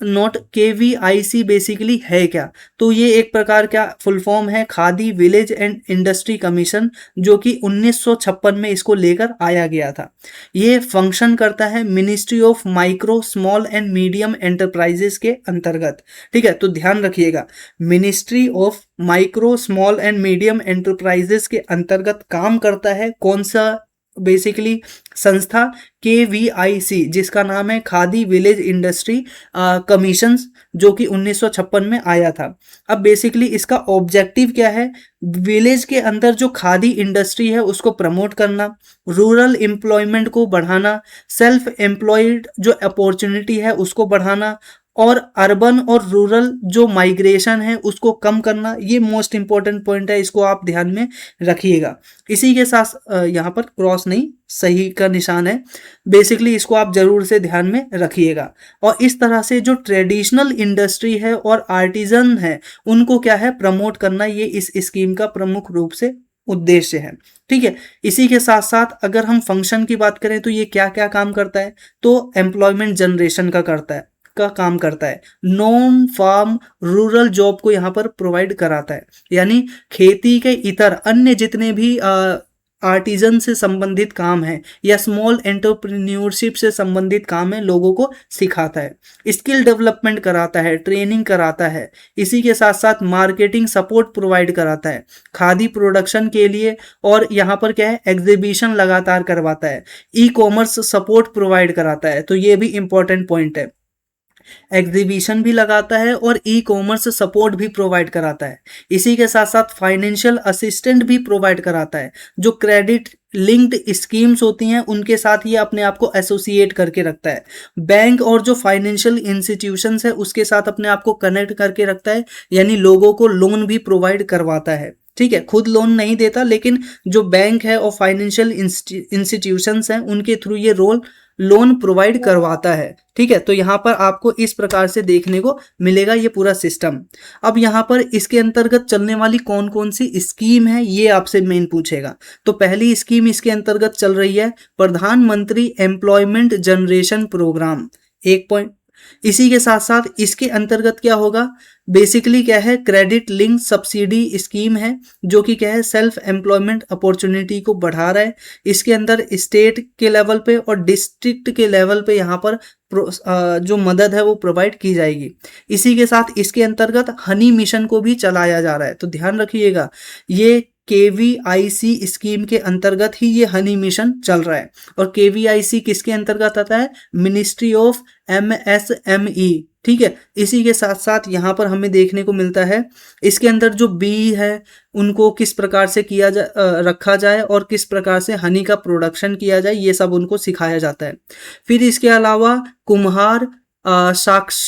[SPEAKER 1] नॉट KVIC बेसिकली है क्या, तो ये एक प्रकार का फुल फॉर्म है khadi village and industry commission, जो कि 1956 में इसको लेकर आया गया था। ये फंक्शन करता है ministry of micro small and medium enterprises के अंतर्गत। ठीक है, तो ध्यान रखिएगा, ministry of micro small and medium enterprises के अंतर्गत काम करता है कौन सा बेसिकली संस्था KVIC, जिसका नाम है खादी विलेज इंडस्ट्री कमीशन, जो कि 1956 में आया था। अब बेसिकली इसका ऑब्जेक्टिव क्या है? विलेज के अंदर जो खादी इंडस्ट्री है उसको प्रमोट करना, रूरल एम्प्लॉयमेंट को बढ़ाना, सेल्फ एम्प्लॉयड जो अपॉर्चुनिटी है उसको बढ़ाना, और अर्बन और रूरल जो माइग्रेशन है उसको कम करना। ये मोस्ट इंपॉर्टेंट पॉइंट है, इसको आप ध्यान में रखिएगा। इसी के साथ यहाँ पर क्रॉस नहीं, सही का निशान है, बेसिकली इसको आप जरूर से ध्यान में रखिएगा। और इस तरह से जो ट्रेडिशनल इंडस्ट्री है और आर्टिजन है उनको क्या है, प्रमोट करना, ये इस स्कीम का प्रमुख रूप से उद्देश्य है। ठीक है, इसी के साथ साथ अगर हम फंक्शन की बात करें तो ये क्या क्या काम करता है, तो एम्प्लॉयमेंट जनरेशन का काम करता है, नॉन फार्म रूरल जॉब को यहाँ पर प्रोवाइड कराता है, यानी खेती के इतर अन्य जितने भी आर्टिजन से संबंधित काम है या स्मॉल एंटरप्रेन्योरशिप से संबंधित काम है, लोगों को सिखाता है, स्किल डेवलपमेंट कराता है, ट्रेनिंग कराता है। इसी के साथ साथ मार्केटिंग सपोर्ट प्रोवाइड कराता है खादी प्रोडक्शन के लिए, और यहाँ पर क्या है, एग्जीबिशन लगातार करवाता है, ई कॉमर्स सपोर्ट प्रोवाइड कराता है। तो ये भी इंपॉर्टेंट पॉइंट है, एग्जीबिशन भी लगाता है और ई कॉमर्स सपोर्ट भी प्रोवाइड कराता है। इसी के साथ साथ फाइनेंशियल असिस्टेंट भी प्रोवाइड कराता है। जो क्रेडिट लिंक्ड स्कीम्स होती हैं उनके साथ ये अपने आप को एसोसिएट करके रखता है। बैंक और जो फाइनेंशियल इंस्टीट्यूशंस है उसके साथ अपने आप को कनेक्ट करके रखता है, यानी लोगों को लोन भी प्रोवाइड करवाता है। ठीक है, खुद लोन नहीं देता, लेकिन जो बैंक है और फाइनेंशियल इंस्टीट्यूशंस हैं उनके थ्रू ये लोन प्रोवाइड करवाता है। ठीक है, तो यहाँ पर आपको इस प्रकार से देखने को मिलेगा ये पूरा सिस्टम। अब यहाँ पर इसके अंतर्गत चलने वाली कौन कौन सी स्कीम है ये आपसे मेन पूछेगा। तो पहली स्कीम इसके अंतर्गत चल रही है प्रधानमंत्री एम्प्लॉयमेंट जनरेशन प्रोग्राम, एक पॉइंट। इसी के साथ साथ इसके अंतर्गत क्या होगा, बेसिकली क्या है, क्रेडिट लिंक सब्सिडी स्कीम है, जो कि क्या है, सेल्फ एम्प्लॉयमेंट अपॉर्चुनिटी को बढ़ा रहा है। इसके अंदर स्टेट के लेवल पे और डिस्ट्रिक्ट के लेवल पे यहाँ पर जो मदद है वो प्रोवाइड की जाएगी। इसी के साथ इसके अंतर्गत हनी मिशन को भी चलाया जा रहा है, तो ध्यान रखिएगा ये KVIC स्कीम के अंतर्गत ही ये हनी मिशन चल रहा है। और KVIC किसके अंतर्गत आता है, मिनिस्ट्री ऑफ MSME। ठीक है, इसी के साथ साथ यहाँ पर हमें देखने को मिलता है इसके अंदर जो बी है उनको किस प्रकार से रखा जाए और किस प्रकार से हनी का प्रोडक्शन किया जाए, ये सब उनको सिखाया जाता है। फिर इसके अलावा कुम्हार साक्ष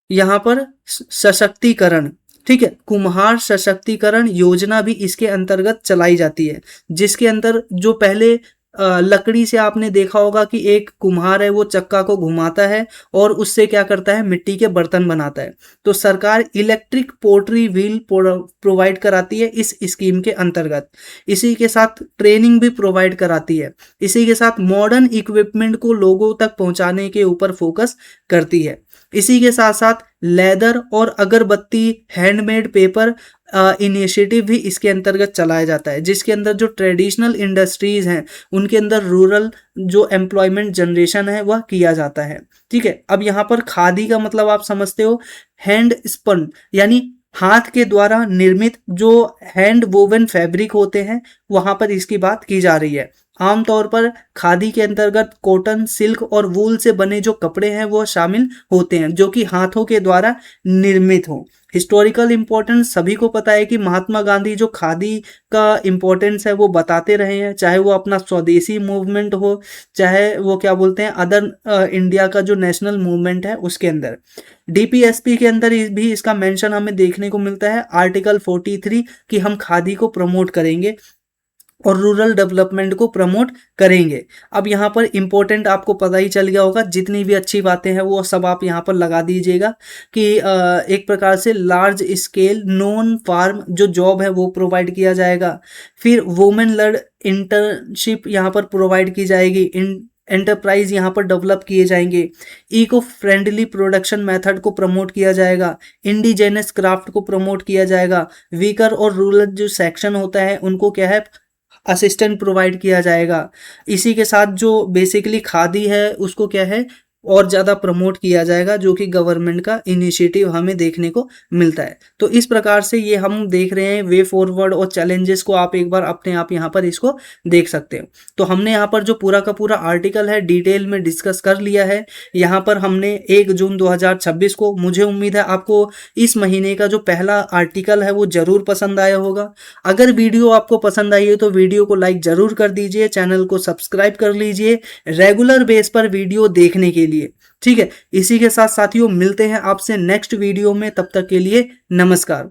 [SPEAKER 1] यहाँ पर सशक्तिकरण, ठीक है, कुम्हार सशक्तिकरण योजना भी इसके अंतर्गत चलाई जाती है, जिसके अंदर जो पहले लकड़ी से आपने देखा होगा कि एक कुम्हार है वो चक्का को घुमाता है और उससे क्या करता है, मिट्टी के बर्तन बनाता है। तो सरकार इलेक्ट्रिक पोट्री व्हील प्रोवाइड कराती है इस स्कीम के अंतर्गत। इसी के साथ ट्रेनिंग भी प्रोवाइड कराती है। इसी के साथ मॉडर्न इक्विपमेंट को लोगों तक पहुंचाने के ऊपर फोकस करती है। इसी के साथ साथ लेदर और अगरबत्ती हैंडमेड पेपर इनिशिएटिव भी इसके अंतर्गत चलाया जाता है, जिसके अंदर जो ट्रेडिशनल इंडस्ट्रीज हैं उनके अंदर रूरल जो एम्प्लॉयमेंट जनरेशन है वह किया जाता है। ठीक है, अब यहाँ पर खादी का मतलब आप समझते हो, हैंड स्पन, यानी हाथ के द्वारा निर्मित जो हैंड वोवन फैब्रिक होते हैं, वहां पर इसकी बात की जा रही है। आमतौर पर खादी के अंतर्गत कॉटन, सिल्क और वूल से बने जो कपड़े हैं वो शामिल होते हैं, जो कि हाथों के द्वारा निर्मित हो। हिस्टोरिकल इम्पोर्टेंस सभी को पता है कि महात्मा गांधी जो खादी का इम्पोर्टेंस है वो बताते रहे हैं, चाहे वो अपना स्वदेशी मूवमेंट हो, चाहे वो क्या बोलते हैं अदर इंडिया का जो नेशनल मूवमेंट है उसके अंदर। DPSP के अंदर भी इसका मेंशन हमें देखने को मिलता है, आर्टिकल 43, कि हम खादी को प्रमोट करेंगे और रूरल डेवलपमेंट को प्रमोट करेंगे। अब यहाँ पर इंपॉर्टेंट आपको पता ही चल गया होगा, जितनी भी अच्छी बातें हैं वो सब आप यहाँ पर लगा दीजिएगा कि एक प्रकार से लार्ज स्केल नॉन फार्म जो जॉब है वो प्रोवाइड किया जाएगा। फिर वुमेन लेड इंटर्नशिप यहाँ पर प्रोवाइड की जाएगी, एंटरप्राइज यहाँ पर डेवलप किए जाएंगे, इको फ्रेंडली प्रोडक्शन मेथड को प्रमोट किया जाएगा, इंडिजेनस क्राफ्ट को प्रमोट किया जाएगा, वीकर और रूरल जो सेक्शन होता है उनको क्या है, असिस्टेंट प्रोवाइड किया जाएगा। इसी के साथ जो बेसिकली खादी है उसको क्या है, और ज़्यादा प्रमोट किया जाएगा, जो कि गवर्नमेंट का इनिशिएटिव हमें देखने को मिलता है। तो इस प्रकार से ये हम देख रहे हैं वे फॉरवर्ड और चैलेंजेस को आप एक बार अपने आप यहाँ पर इसको देख सकते हो। तो हमने यहाँ पर जो पूरा का पूरा आर्टिकल है डिटेल में डिस्कस कर लिया है। यहाँ पर हमने 1 जून 2026 को, मुझे उम्मीद है आपको इस महीने का जो पहला आर्टिकल है वो ज़रूर पसंद आया होगा। अगर वीडियो आपको पसंद आई है तो वीडियो को लाइक ज़रूर कर दीजिए, चैनल को सब्सक्राइब कर लीजिए रेगुलर बेस पर वीडियो देखने के लिए। ठीक है, इसी के साथ साथियों मिलते हैं आपसे नेक्स्ट वीडियो में, तब तक के लिए नमस्कार।